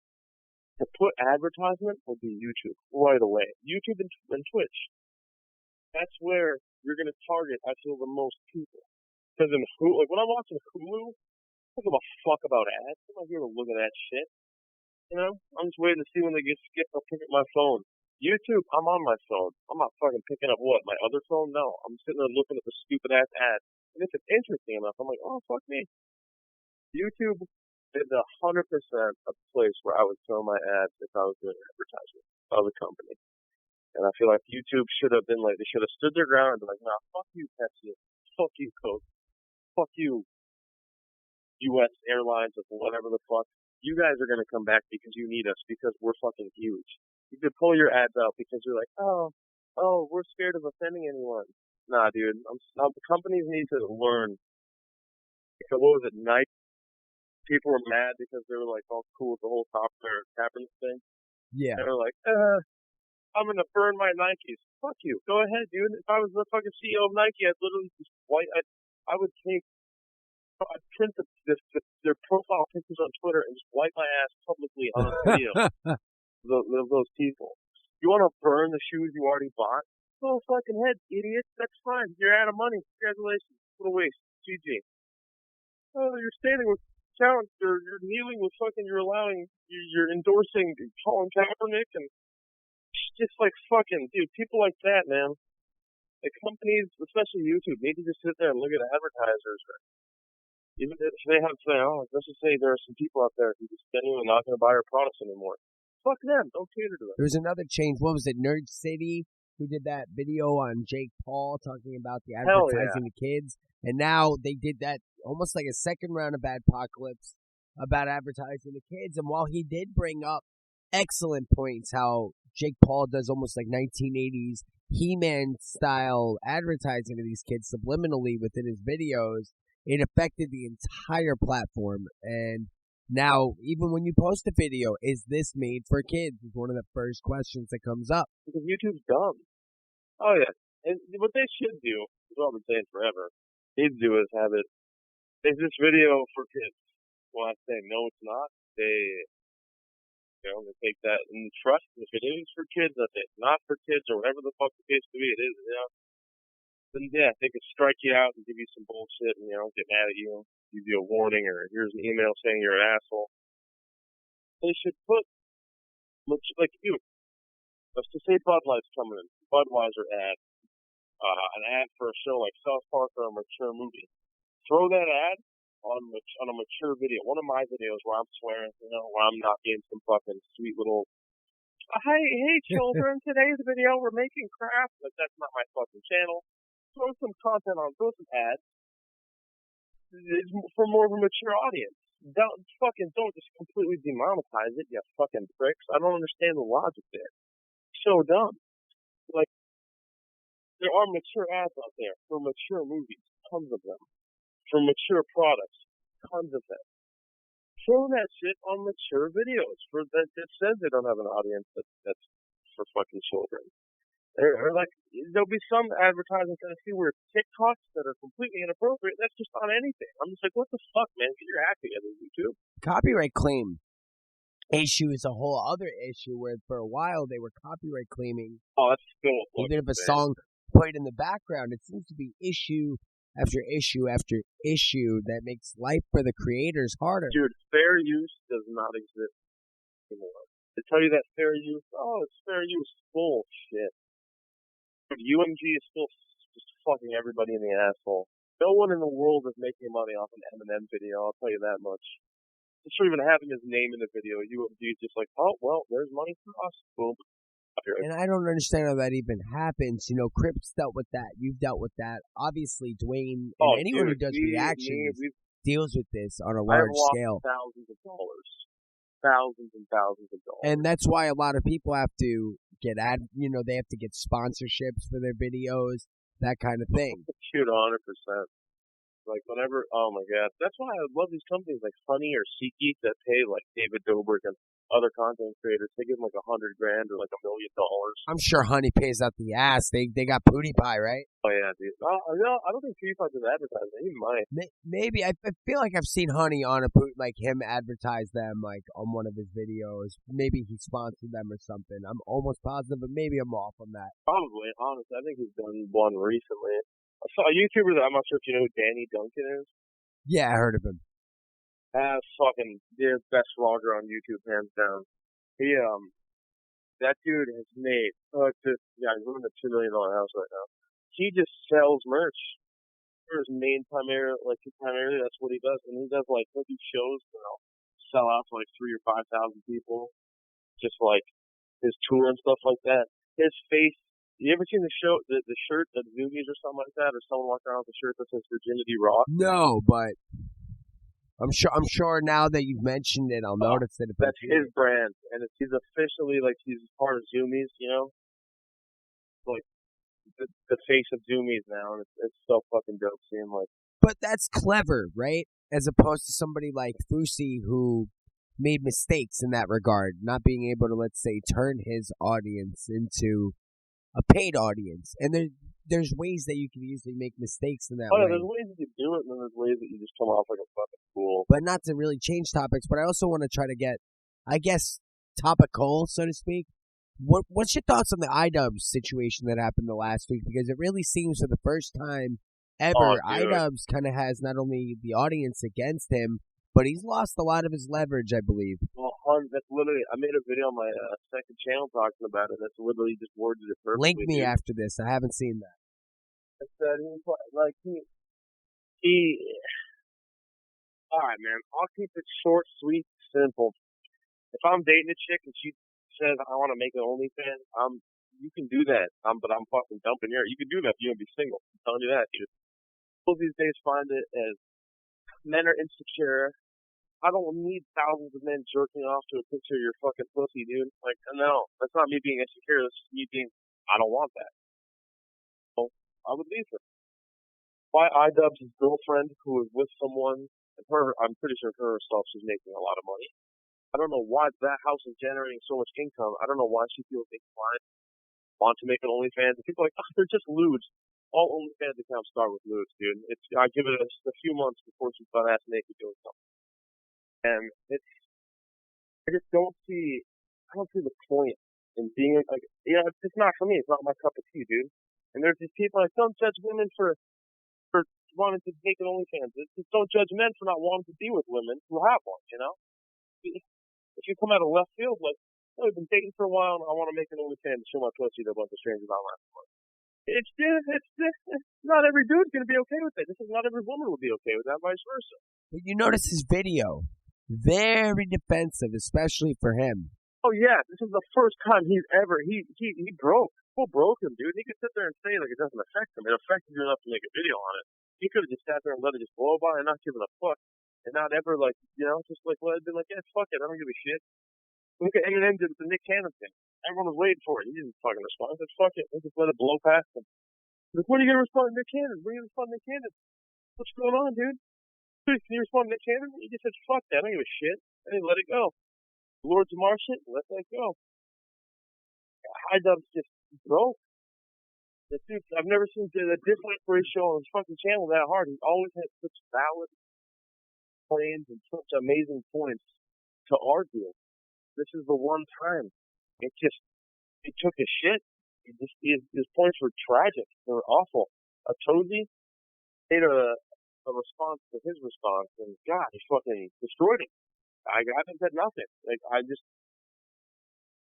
to put advertisement would be YouTube right away. YouTube and Twitch. That's where you're going to target, I feel, the most people. Because in Hulu, like when I'm watching Hulu, I don't give a fuck about ads. I'm not here to look at that shit. I'm just waiting to see when they get skipped. I'll pick up my phone. YouTube, I'm on my phone. I'm not fucking picking up what? My other phone? No. I'm sitting there looking at the stupid ass ads. And if it's interesting enough, I'm like, oh, fuck me. YouTube is 100% a place where I would throw my ads if I was doing advertisement of a company. And I feel like YouTube should have been like, they should have stood their ground and been like, nah, fuck you, Pepsi. Fuck you, Coke. Fuck you, U.S. Airlines, or whatever the fuck. You guys are going to come back because you need us, because we're fucking huge. You could pull your ads out because you're like, oh, we're scared of offending anyone. Nah, dude. The companies need to learn. What was it, Nike? People were mad because they were like all cool with the whole Kaepernick thing. Yeah. They were like, I'm gonna burn my Nikes. Fuck you. Go ahead, dude. If I was the fucking CEO of Nike, I'd literally just I'd print the their profile pictures on Twitter and just wipe my ass publicly on a video of those people. You want to burn the shoes you already bought? Go fucking head, idiot. That's fine. You're out of money. Congratulations. What a waste. GG. Oh, you're standing with Count. You're kneeling with fucking. You're endorsing Colin Kaepernick and just like fucking dude. People like that, man. The companies, especially YouTube, need to just sit there and look at advertisers. Even if they have, let's just say there are some people out there who just genuinely not going to buy our products anymore. Fuck them. Don't cater to them. There was another change. What was it? Nerd City, who did that video on Jake Paul talking about the advertising to kids. And now they did that almost like a second round of Adpocalypse about advertising to kids. And while he did bring up excellent points, how Jake Paul does almost like 1980s He-Man style advertising to these kids subliminally within his videos, it affected the entire platform. And now, even when you post a video, is this made for kids? Is one of the first questions that comes up. Because YouTube's dumb. Oh, yeah. And what they should do, is what I've been saying forever, they'd do is have it, is this video for kids? Well, I say, no, it's not. They take that and trust. If it is for kids, that's it. Not for kids, or whatever the fuck the case to be, it is, Then, yeah, they could strike you out and give you some bullshit and, get mad at you, give you a warning, or here's an email saying you're an asshole. They should put, like you, let's just say Bud Light's coming in, Budweiser ad, an ad for a show like South Park or a mature movie. Throw that ad on a mature video, one of my videos where I'm swearing, where I'm not being some fucking sweet little, hey children, today's video we're making crafts. Like, that's not my fucking channel. Throw some content on, throw some ads. It's for more of a mature audience. Don't just completely demonetize it, you fucking pricks. I don't understand the logic there. So dumb. Like, there are mature ads out there for mature movies, tons of them. For mature products, tons of them. Throw that shit on mature videos that says they don't have an audience that's for fucking children. Or like, there'll be some advertising that I see where TikToks that are completely inappropriate. That's just on anything. I'm just like, what the fuck, man? Get your act together, YouTube. Copyright claim issue is a whole other issue where for a while they were copyright claiming. Oh, that's still even if a song played in the background, it seems to be issue after issue after issue that makes life for the creators harder. Dude, fair use does not exist anymore. To tell you that fair use, it's fair use bullshit. But UMG is still just fucking everybody in the asshole. No one in the world is making money off an Eminem video, I'll tell you that much. Just for even having his name in the video, UMG is just like, oh, well, there's money for us. Boom. And I don't understand how that even happens. Crypt's dealt with that. You've dealt with that. Obviously, Dwayne and anyone who does reactions deals with this on a large scale. Thousands of dollars. Thousands and thousands of dollars. And that's why a lot of people have to get they have to get sponsorships for their videos, that kind of thing. Shoot, 100%. Like, whenever, oh my god. That's why I love these companies like Honey or SeatGeek that pay, like, David Dobrik and other content creators. They give them like $100,000 or like $1 million. I'm sure Honey pays out the ass. They got PewDiePie, right? Oh yeah, dude. I don't think PewDiePie does advertising. He might. Maybe. I feel like I've seen Honey on him advertise them like on one of his videos. Maybe he sponsored them or something. I'm almost positive, but maybe I'm off on that. Probably, honestly. I think he's done one recently. I saw a YouTuber that I'm not sure if you know who Danny Duncan is. Yeah, I heard of him. Fucking the best vlogger on YouTube, hands down. He that dude has made he's living in a $2 million house right now. He just sells merch. For his primarily that's what he does, and he does like he'll do shows sell out to like 3,000 or 5,000 people, just like his tour and stuff like that. His face. You ever seen the shirt at Zoomies or something like that, or someone walking around with a shirt that says Virginity Rock? No, but I'm sure now that you've mentioned it, I'll notice it. That's his brand, and he's officially he's part of Zoomies, like the face of Zoomies now, and it's so fucking dope seeing like. But that's clever, right? As opposed to somebody like Fusi who made mistakes in that regard, not being able to, let's say, turn his audience into a paid audience. And there's ways that you can easily make mistakes in that Oh, yeah, way. there's ways that you do it, and then there's ways that you just come off like a fucking fool. But not to really change topics, but I also want to try to get, I guess, topical, so to speak. What's your thoughts on the iDubbbz situation that happened the last week? Because it really seems for the first time ever, iDubbbz kind of has not only the audience against him, but he's lost a lot of his leverage, I believe. Well, that's literally, I made a video on my second channel talking about it. That's literally just worded it perfectly. Link me after this. I haven't seen that. I said, all right, man, I'll keep it short, sweet, simple. If I'm dating a chick and she says, I want to make an OnlyFans, you can do that. But I'm fucking dumping her. You can do that if you're going to be single. I'm telling you that, dude. People these days find it as men are insecure. I don't need thousands of men jerking off to a picture of your fucking pussy, dude. Like, no, that's not me being insecure. That's just me being, I don't want that. So I would leave her. Why iDubbbz' girlfriend, who is with someone, and her, I'm pretty sure her herself, she's making a lot of money. I don't know why that house is generating so much income. I don't know why she feels inclined, want to make an OnlyFans. And people are like, oh, they're just lewds. All OnlyFans accounts start with lewds, dude. I give it a few months before she's butt ass naked doing something. And I just don't see the point in being like, yeah, it's not for me. It's not my cup of tea, dude. And there's these people like, don't judge women for wanting to make an OnlyFans. Just don't judge men for not wanting to be with women who have one, you know? If you come out of left field, like, oh, I've been dating for a while and I want to make an OnlyFans to show my pussy to a bunch of strangers online. It's not every dude's going to be okay with that. This is not every woman will be okay with that, vice versa. But you notice his video. Very defensive, especially for him. Oh yeah, this is the first time he broke. Full broke him, dude. He could sit there and say like it doesn't affect him. It affected you enough to make a video on it. He could have just sat there and let it just blow by and not given a fuck, and not ever like just like let it be like, yeah, fuck it, I don't give a shit. Look at Eminem did the Nick Cannon thing. Everyone was waiting for it. He didn't fucking respond. He said, fuck it, let's just let it blow past him. Like, when are you gonna respond to Nick Cannon? When are you gonna respond to Nick Cannon? What's going on, dude? Can you respond to Nick Cannon? He just said, fuck that, I don't give a shit. And he let it go. Lords of Mars shit, let that go. iDubbbz just broke. The dude, I've never seen a dislike ratio on his fucking channel that hard. He always had such valid claims and such amazing points to argue. This is the one time. It took a shit. His points were tragic. They were awful. Tozy made a response to his response, and God, he fucking destroyed him. I haven't said nothing. Like, I just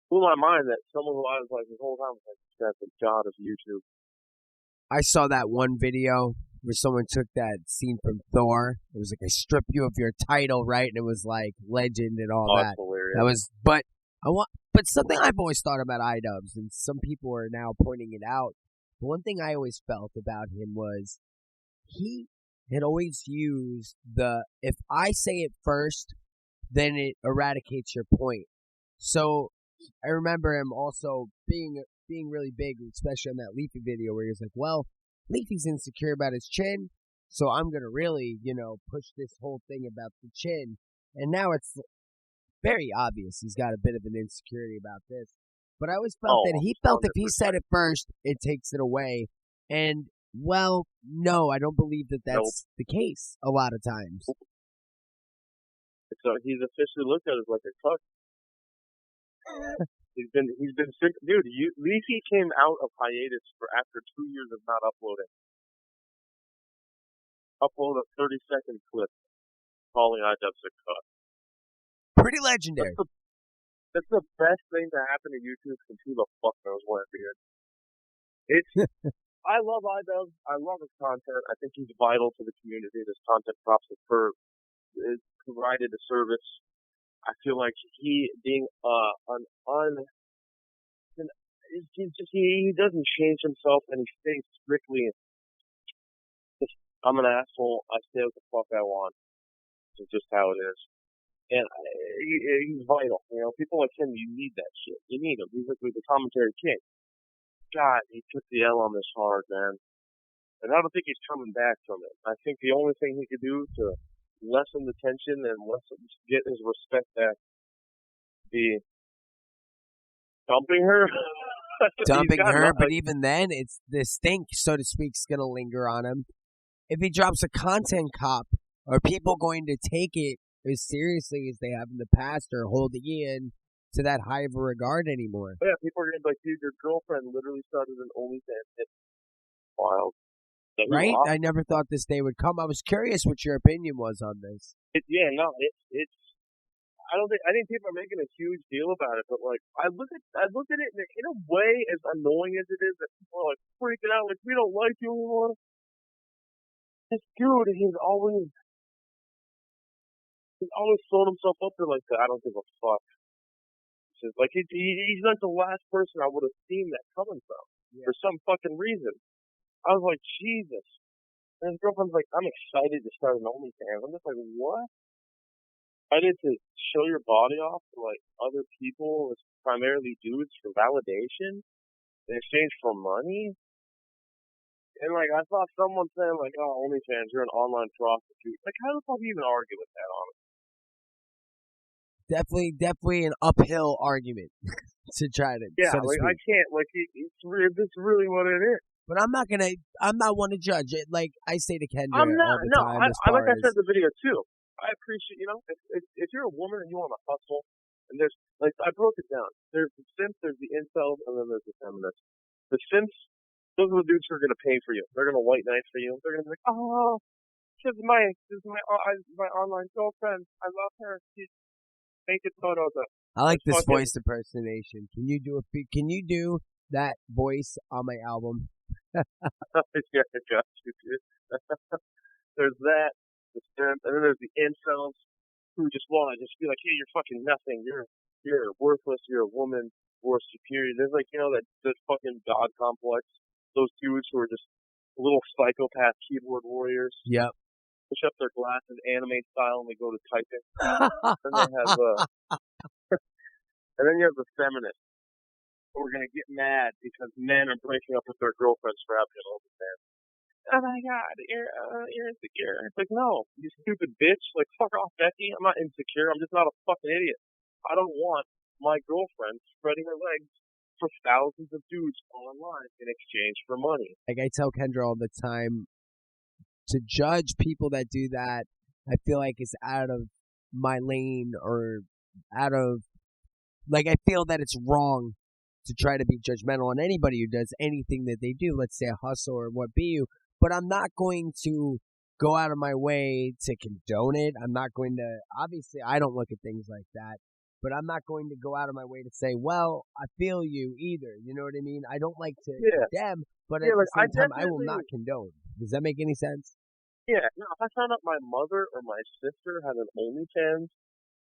blew my mind that someone who I was like this whole time was like, that's the god of YouTube. I saw that one video where someone took that scene from Thor. It was like, I strip you of your title, right? And it was like legend and all that. That's hilarious. That was, but something I've always thought about iDubbbz, and some people are now pointing it out. But one thing I always felt about him was he had always used if I say it first, then it eradicates your point. So I remember him also being really big, especially on that Leafy video where he was like, well, Leafy's insecure about his chin, so I'm going to really, push this whole thing about the chin. And now it's very obvious he's got a bit of an insecurity about this. But I always felt that he felt 100%. If he said it first, it takes it away. And, well, no, I don't believe that that's the case a lot of times. So he's officially looked at as like a cuck. He's been sick, dude. Leafy came out of hiatus after 2 years of not uploading. Upload a 30-second clip calling iDubbbz a cuck. Pretty legendary. That's the best thing to happen to YouTube since who the fuck knows when, dude. I love iDubbbz. I love his content. I think he's vital to the community. This content props is provided a service. I feel like he being he doesn't change himself, and he stays strictly I'm an asshole. I say what the fuck I want. It's just how it is. And he's vital. People like him, you need that shit. You need him. He's like the commentary king. God, he took the L on this hard, man. And I don't think he's coming back from it. I think the only thing he could do to lessen the tension and get his respect back be dumping her. dumping her. But even then, it's the stink, so to speak, is going to linger on him. If he drops a content cop, are people going to take it as seriously as they have in the past, or hold it in to that high of a regard anymore? Yeah, people are going to be like, dude, your girlfriend literally started an OnlyFans. It's wild. Right? I never thought this day would come. I was curious what your opinion was on this. It's I think people are making a huge deal about it, but like I look at it in a way, as annoying as it is, that people are like freaking out, like, we don't like you anymore. This dude, he's always thrown himself up there like that. I don't give a fuck. It's just, like he's like the last person I would have seen that coming from for some fucking reason. I was like, Jesus. And his girlfriend's like, I'm excited to start an OnlyFans. I'm just like, what? I did to show your body off to like other people, primarily dudes, for validation in exchange for money. And like I saw someone saying like, "Oh, OnlyFans, you're an online prostitute." Like, how the fuck do you even argue with that? Honestly, definitely an uphill argument to try to. Yeah, so to like speak. I can't. Like it's really what it is. But I'm not one to judge it. Like I say to Kendra I'm not. all the No, time. I like I said in the video too. I appreciate, if you're a woman and you want to hustle, and there's, like, I broke it down. There's the simps, there's the incels, and then there's the feminists. The simps, those are the dudes who are going to pay for you. They're going to white knife for you. They're going to be like, oh, this is my online girlfriend. I love her. She's making photos of. I like this voice impersonation. Can you do that voice on my album? Yeah, I got you, dude. There's that. The simp, and then there's the incels who just want to just be like, hey, you're fucking nothing. You're worthless. You're a woman. You're superior. There's like, that fucking god complex. Those dudes who are just little psychopath keyboard warriors. Yep. Push up their glasses anime style and they go to typing. And they have and then you have the feminists who are gonna get mad because men are breaking up with their girlfriends for having an OnlyFans. Oh my God, you're insecure. It's like, no, you stupid bitch. Like, fuck off, Becky. I'm not insecure. I'm just not a fucking idiot. I don't want my girlfriend spreading her legs for thousands of dudes online in exchange for money. Like I tell Kendra all the time, to judge people that do that, I feel like it's out of my lane, or out of, like, I feel that it's wrong to try to be judgmental on anybody who does anything that they do. Let's say a hustle or what be you. But I'm not going to go out of my way to condone it. I'm not going to, obviously, I don't look at things like that, but I'm not going to go out of my way to say, well, I feel you either. You know what I mean? I don't like to condemn, but at the same time, I will not condone. Does that make any sense? Yeah. No, if I found out my mother or my sister had an OnlyFans,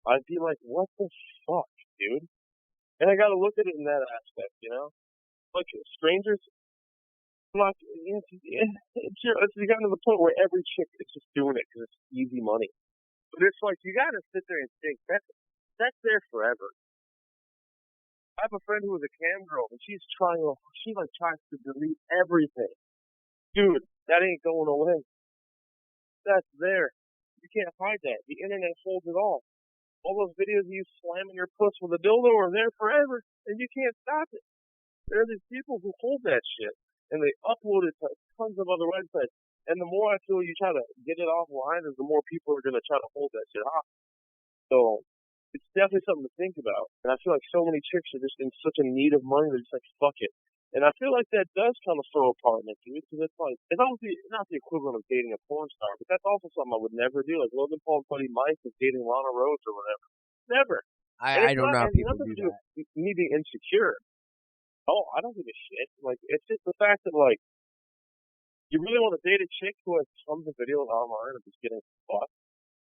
I'd be like, what the fuck, dude? And I gotta look at it in that aspect, Like, strangers, like, it's gotten to the point where every chick is just doing it because it's easy money. But it's like, you gotta sit there and think, that's there forever. I have a friend who was a cam girl, and she tries to delete everything. Dude, that ain't going away. That's there. You can't hide that. The internet holds it all. All those videos of you slamming your puss with a dildo are there forever, and you can't stop it. There are these people who hold that shit, and they upload it to tons of other websites. And the more I feel you try to get it offline, is the more people are going to try to hold that shit off. So it's definitely something to think about. And I feel like so many chicks are just in such a need of money, they're just like, fuck it. And I feel like that does kind of throw a partner, dude, because it's like, it's obviously not the equivalent of dating a porn star, but that's also something I would never do. Like Logan Paul's buddy Mike is dating Lana Rhoades or whatever. Never. I don't know how people do that. Me being insecure. Oh, I don't give a shit. Like, it's just the fact that, like, you really want to date a chick who has tons of videos online of just getting fucked.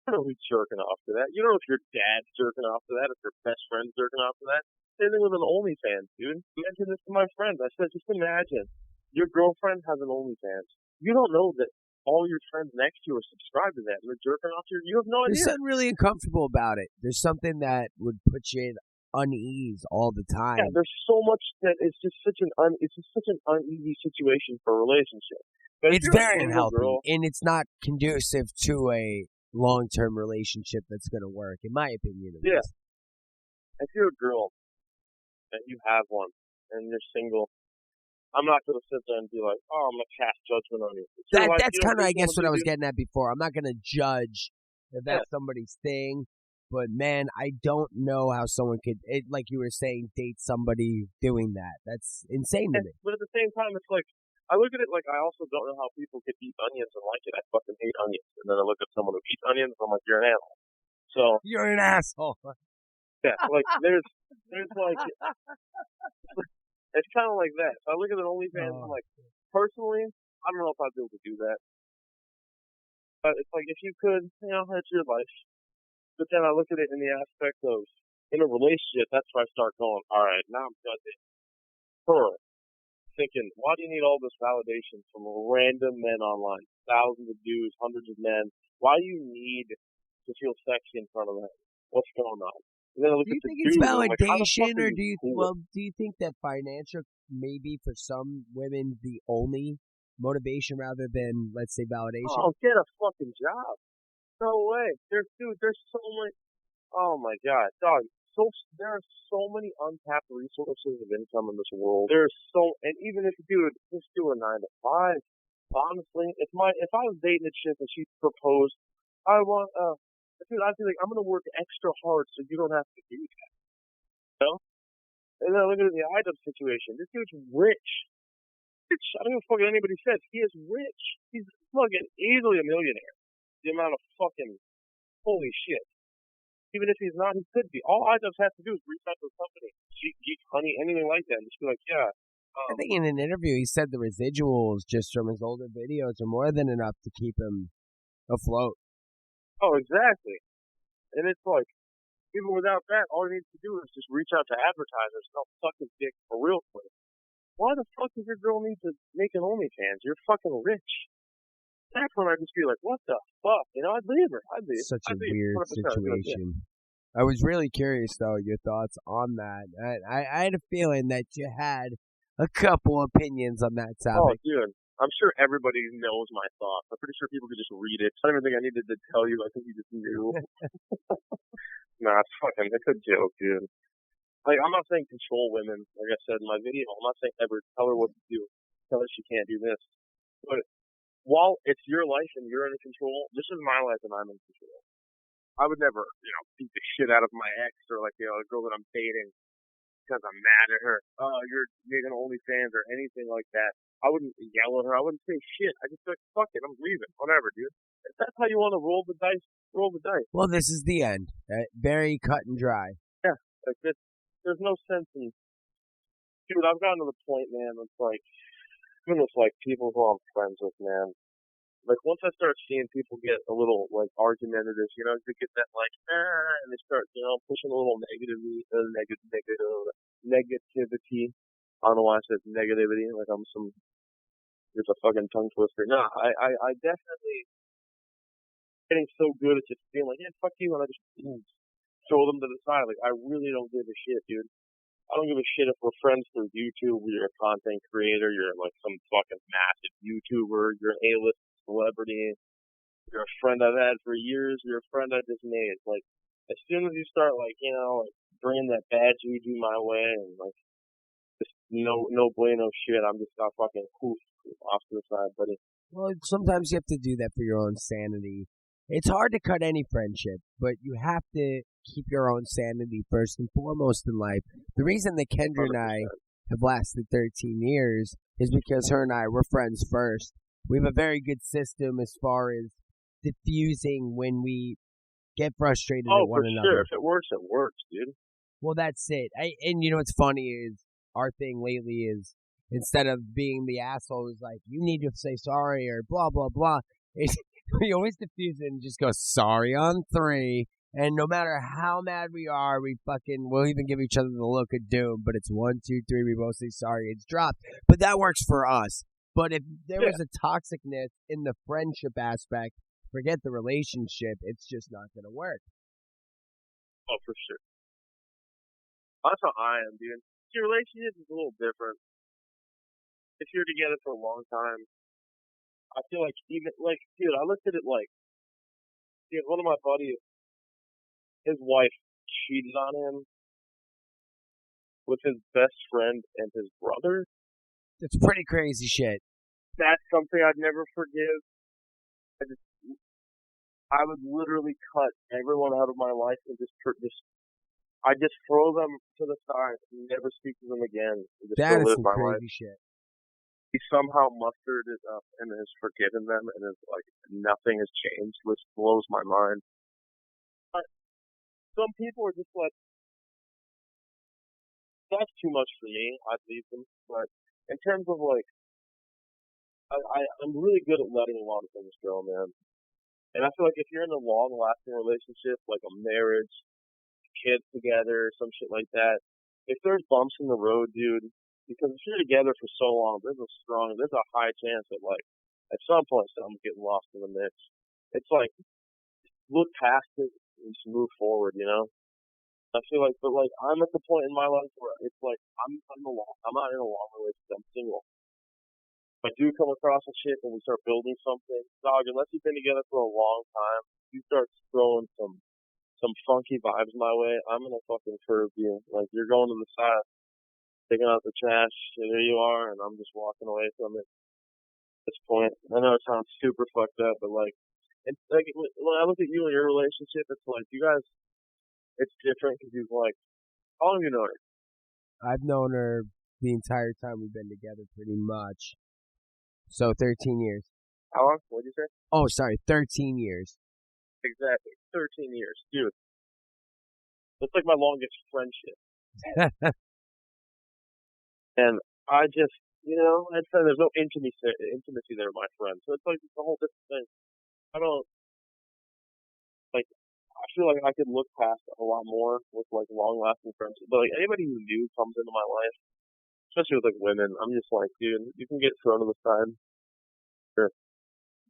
You don't know who's jerking off to that. You don't know if your dad's jerking off to that, if your best friend's jerking off to that. Same thing with an OnlyFans, dude. I mentioned this to my friends. I said, just imagine your girlfriend has an OnlyFans. You don't know that all your friends next to you are subscribed to that, and they're jerking off to you. You have no idea. There's something really uncomfortable about it. There's something that would put you in unease all the time. Yeah, there's so much that it's just such an uneasy situation for a relationship. But it's very unhealthy, and it's not conducive to a long-term relationship that's going to work, in my opinion. Yeah. If you're a girl and you have one, and you're single, I'm not going to sit there and be like, oh, I'm going to cast judgment on you. It's your life. That's You kind of, I do guess, what I was you. getting at before. I'm not going to judge if that's somebody's thing, but man, I don't know how someone could, like you were saying, date somebody doing that. That's insane to me. But at the same time, it's like, I look at it like I also don't know how people could eat onions and like it. I fucking hate onions. And then I look at someone who eats onions, and I'm like, you're an animal. So you're an asshole. Yeah, like there's like it's kind of like that. So I look at an OnlyFans, and I'm like, personally, I don't know if I'd be able to do that. But it's like if you could, that's your life. But then I look at it in the aspect of in a relationship. That's where I start going. All right, now I'm judging her. Thinking, why do you need all this validation from random men online? Thousands of dudes, hundreds of men. Why do you need to feel sexy in front of them? What's going on? And then I look do you at think the it's dude, validation, or like, do you think that financial maybe for some women the only motivation rather than, let's say, validation? Oh, get a fucking job. No way. There's so many. Oh my god, dog. There are so many untapped resources of income in this world. And even if just do a 9 to 5. Honestly, if I was dating a chick and she proposed, I'd be like, I'm gonna work extra hard so you don't have to do that. You know? And then I look at the iDubbbz situation. This dude's rich. I don't give a fuck what anybody says. He is rich. He's fucking easily a millionaire. The amount of fucking holy shit. Even if he's not, he could be. All iDubbbz has to do is reach out to a company, Geek Honey, anything like that, and just be like, yeah. I think in an interview he said the residuals just from his older videos are more than enough to keep him afloat. Oh, exactly. And it's like, even without that, all he needs to do is just reach out to advertisers and I'll suck his dick for real quick. Why the fuck does your girl need to make an OnlyFans? You're fucking rich. That's when I'd just be like, what the fuck? I'd leave her. Such a weird situation. I was really curious, though, your thoughts on that. I had a feeling that you had a couple opinions on that topic. Oh, dude. I'm sure everybody knows my thoughts. I'm pretty sure people could just read it. I don't even think I needed to tell you. I think you just knew. Nah, it's a joke, dude. Like, I'm not saying control women, like I said in my video. I'm not saying ever tell her what to do. Tell her she can't do this. But while it's your life and you're in control, this is my life and I'm in control. I would never, beat the shit out of my ex or like, a girl that I'm dating because I'm mad at her. Oh, you're making OnlyFans or anything like that. I wouldn't yell at her. I wouldn't say shit. I just be like, fuck it, I'm leaving. Whatever, dude. If that's how you want to roll the dice, roll the dice. Well, this is the end. Very cut and dry. Yeah, like there's no sense in. Dude, I've gotten to the point, man. It's like, even with like people who I'm friends with, man. Like once I start seeing people get a little like argumentative, they get that like and they start pushing a little negativity. I don't know why I said negativity. Like I'm it's a fucking tongue twister. No, I definitely getting so good at just being like, yeah, fuck you, and I just throw them to the side. Like I really don't give a shit, dude. I don't give a shit if we're friends through YouTube. You're a content creator. You're like some fucking massive YouTuber. You're an A-list celebrity. You're a friend I've had for years. You're a friend I just made. Like, as soon as you start, like, like bringing that bad juju my way and, like, just no bueno shit, I'm just not fucking poof off to the side, buddy. Well, sometimes you have to do that for your own sanity. It's hard to cut any friendship, but you have to keep your own sanity first and foremost in life. The reason that Kendra 100%. And I have lasted 13 years is because her and I were friends first. We have a very good system as far as diffusing when we get frustrated at one another. Oh, for sure. If it works, dude. Well, that's it. And what's funny is our thing lately is instead of being the asshole who's like, you need to say sorry or blah, blah, blah, we always diffuse it and just go sorry on 3. And no matter how mad we are, we'll even give each other the look of doom. But it's 1, 2, 3. We both say sorry. It's dropped. But that works for us. But if there was a toxicness in the friendship aspect, forget the relationship. It's just not going to work. Oh, for sure. That's how I am, dude. Your relationship is a little different. If you're together for a long time, I feel like even, like, dude, I looked at it like, dude, one of my buddies, his wife cheated on him, with his best friend and his brother. It's pretty crazy shit. That's something I'd never forgive. I would literally cut everyone out of my life and I just throw them to the side and never speak to them again. And just That is live some my crazy life. shit. He somehow mustered it up and has forgiven them, and is like nothing has changed, which blows my mind. But some people are just like, that's too much for me. I'd leave them. But in terms of like, I'm really good at letting a lot of things go, man. And I feel like if you're in a long-lasting relationship, like a marriage, kids together, some shit like that, if there's bumps in the road, dude, because if you're together for so long, there's a high chance that, like, at some point something's getting lost in the mix. It's like, look past it and just move forward, you know? I feel like, but like, I'm at the point in my life where it's like, I'm not in a long relationship, I'm single. If I do come across a chick and we start building something, dog, unless you've been together for a long time, you start throwing some funky vibes my way, I'm gonna fucking curb you. Like, you're going to the side, taking out the trash, and there you are, and I'm just walking away from it at this point. I know it sounds super fucked up, but like, it's like, when I look at you and your relationship, it's like, you guys, it's different because you've like, how long have you known her? I've known her the entire time we've been together, pretty much. So 13 years. How long? What'd you say? Oh, sorry, 13 years. Exactly. 13 years. Dude. That's like my longest friendship. And I just, you know, I'd say there's no intimacy there, my friend. So it's like it's a whole different thing. I feel like I could look past a lot more with like long-lasting friendships. But like anybody who new comes into my life, especially with like women, I'm just like, dude, you can get thrown to the side. Sure.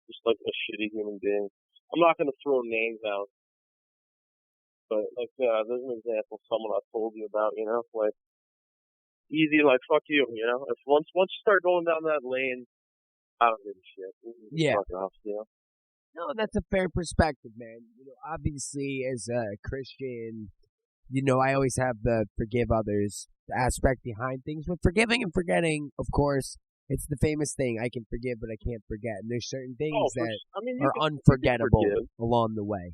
Just like a shitty human being. I'm not going to throw names out. But like, there's an example of someone I've told you about, you know, like, easy, like, fuck you, you know? If once you start going down that lane, I don't give a shit. Yeah. Fuck off, you know? No, that's a fair perspective, man. You know, obviously, as a Christian, you know, I always have the forgive others aspect behind things. But forgiving and forgetting, of course, it's the famous thing. I can forgive, but I can't forget. And there's certain things are unforgettable along the way.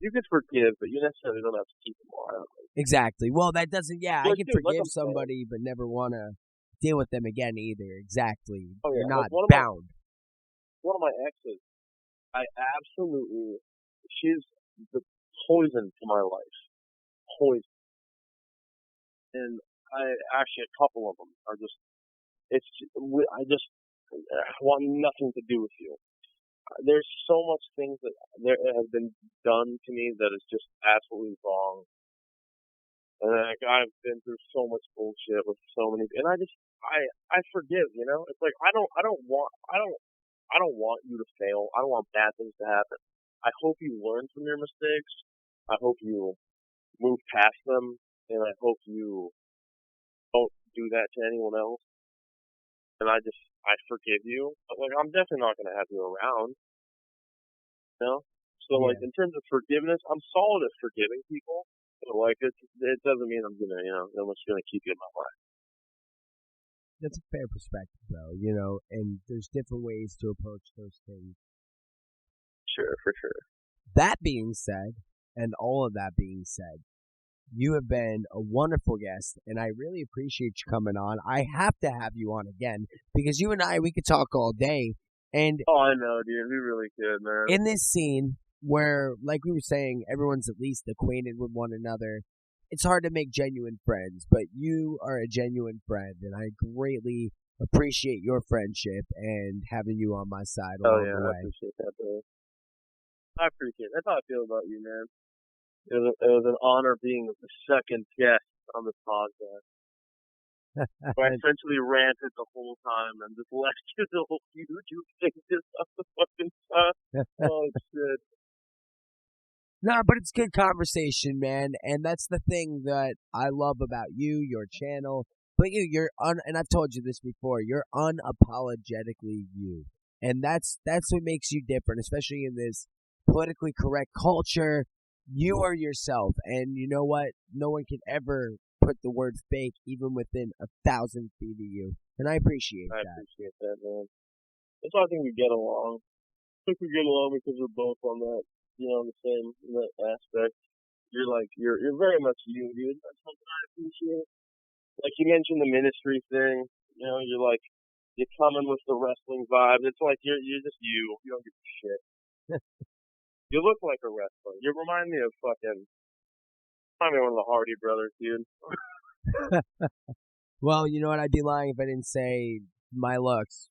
You can forgive, but you necessarily don't have to keep them alive. Exactly. Well, that doesn't, I can forgive somebody, but never want to deal with them again either. Exactly. Oh, yeah. You're not like bound. One of my exes, she's the poison to my life. Poison. And a couple of them are just, I just want nothing to do with you. There's so much things that there have been done to me that is just absolutely wrong. And like, I've been through so much bullshit with so many, and I forgive, you know? It's like, I don't want you to fail. I don't want bad things to happen. I hope you learn from your mistakes. I hope you move past them, and I hope you don't do that to anyone else. And I forgive you. But like, I'm definitely not going to have you around. You know? So like, in terms of forgiveness, I'm solid at forgiving people. But like, it doesn't mean I'm gonna, I'm just gonna keep you in my life. That's a fair perspective, though, you know, and there's different ways to approach those things. Sure, for sure. That being said, and all of that being said, you have been a wonderful guest, and I really appreciate you coming on. I have to have you on again, because you and we could talk all day. And oh, I know, dude. We really could, man. In this scene, where, like we were saying, everyone's at least acquainted with one another, it's hard to make genuine friends, but you are a genuine friend, and I greatly appreciate your friendship and having you on my side along the way. I appreciate that, bro. I appreciate it. That's how I feel about you, man. It was an honor being the second guest on this podcast. I essentially ranted the whole time and just left you the whole YouTube thing just on the fucking top. Oh, shit. No, but it's good conversation, man, and that's the thing that I love about you, your channel. But and I've told you this before, you're unapologetically you, and that's what makes you different, especially in this politically correct culture. You are yourself, and you know what? No one can ever put the word fake even within 1,000 feet of you. And I appreciate that. I appreciate that, man. That's why I think we get along. I think we get along because we're both on that, the same in that aspect. You're very much you, dude. That's something I appreciate. Like you mentioned the ministry thing. You're like, you're coming with the wrestling vibe. It's like you're just you. You don't give a shit. You look like a wrestler. You remind me of one of the Hardy brothers, dude. Well, you know what? I'd be lying if I didn't say my looks.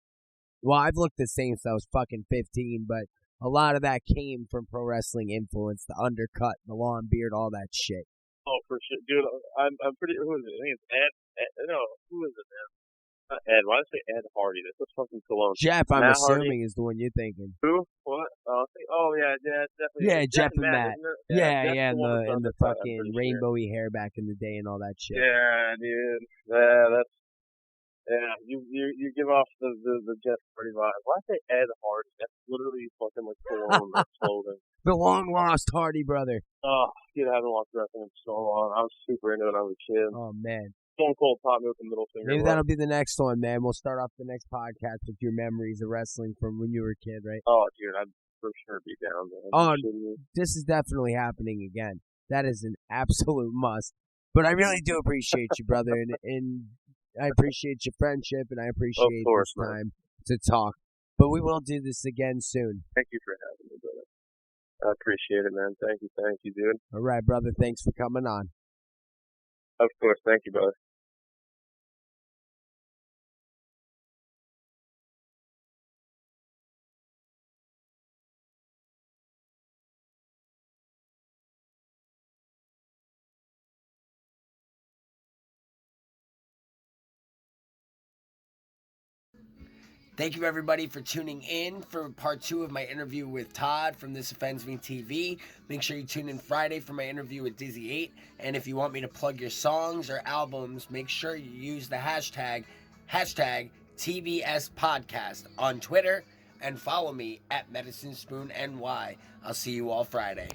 Well, I've looked the same since I was fucking 15, but a lot of that came from pro wrestling influence, the undercut, the long beard, all that shit. Oh, for sure. Dude, I'm pretty, who is it? I think it's Ed. No, who is it, man? Not Ed. Why did I say Ed Hardy? That's a fucking cologne. Jeff, I'm Matt assuming, Hardy. is the one you're thinking. Who? What? Yeah, it's definitely. Yeah, it's Jeff and Matt. Matt. Isn't it? Yeah, and the undercut, fucking rainbowy hair back in the day and all that shit. Yeah, dude. Yeah, you give off the Jeff Hardy vibe. Why say Ed Hardy? That's literally fucking like cologne or clothing. The long lost Hardy brother. Oh, dude, I haven't watched wrestling in so long. I was super into it when I was a kid. Oh, man. Stone Cold taught me with the middle finger. Maybe that'll be the next one, man. We'll start off the next podcast with your memories of wrestling from when you were a kid, right? Oh, dude, I'd for sure be down, man. Oh, this is definitely happening again. That is an absolute must. But I really do appreciate you, brother, and I appreciate your friendship, and I appreciate this time to talk. But we will do this again soon. Thank you for having me, brother. I appreciate it, man. Thank you, dude. All right, brother. Thanks for coming on. Of course. Thank you, brother. Thank you, everybody, for tuning in for part 2 of my interview with Todd from This OffendsMeTV. Make sure you tune in Friday for my interview with Dizzy 8. And if you want me to plug your songs or albums, make sure you use the hashtag TBS Podcast on Twitter and follow me at Medicine Spoon NY. I'll see you all Friday.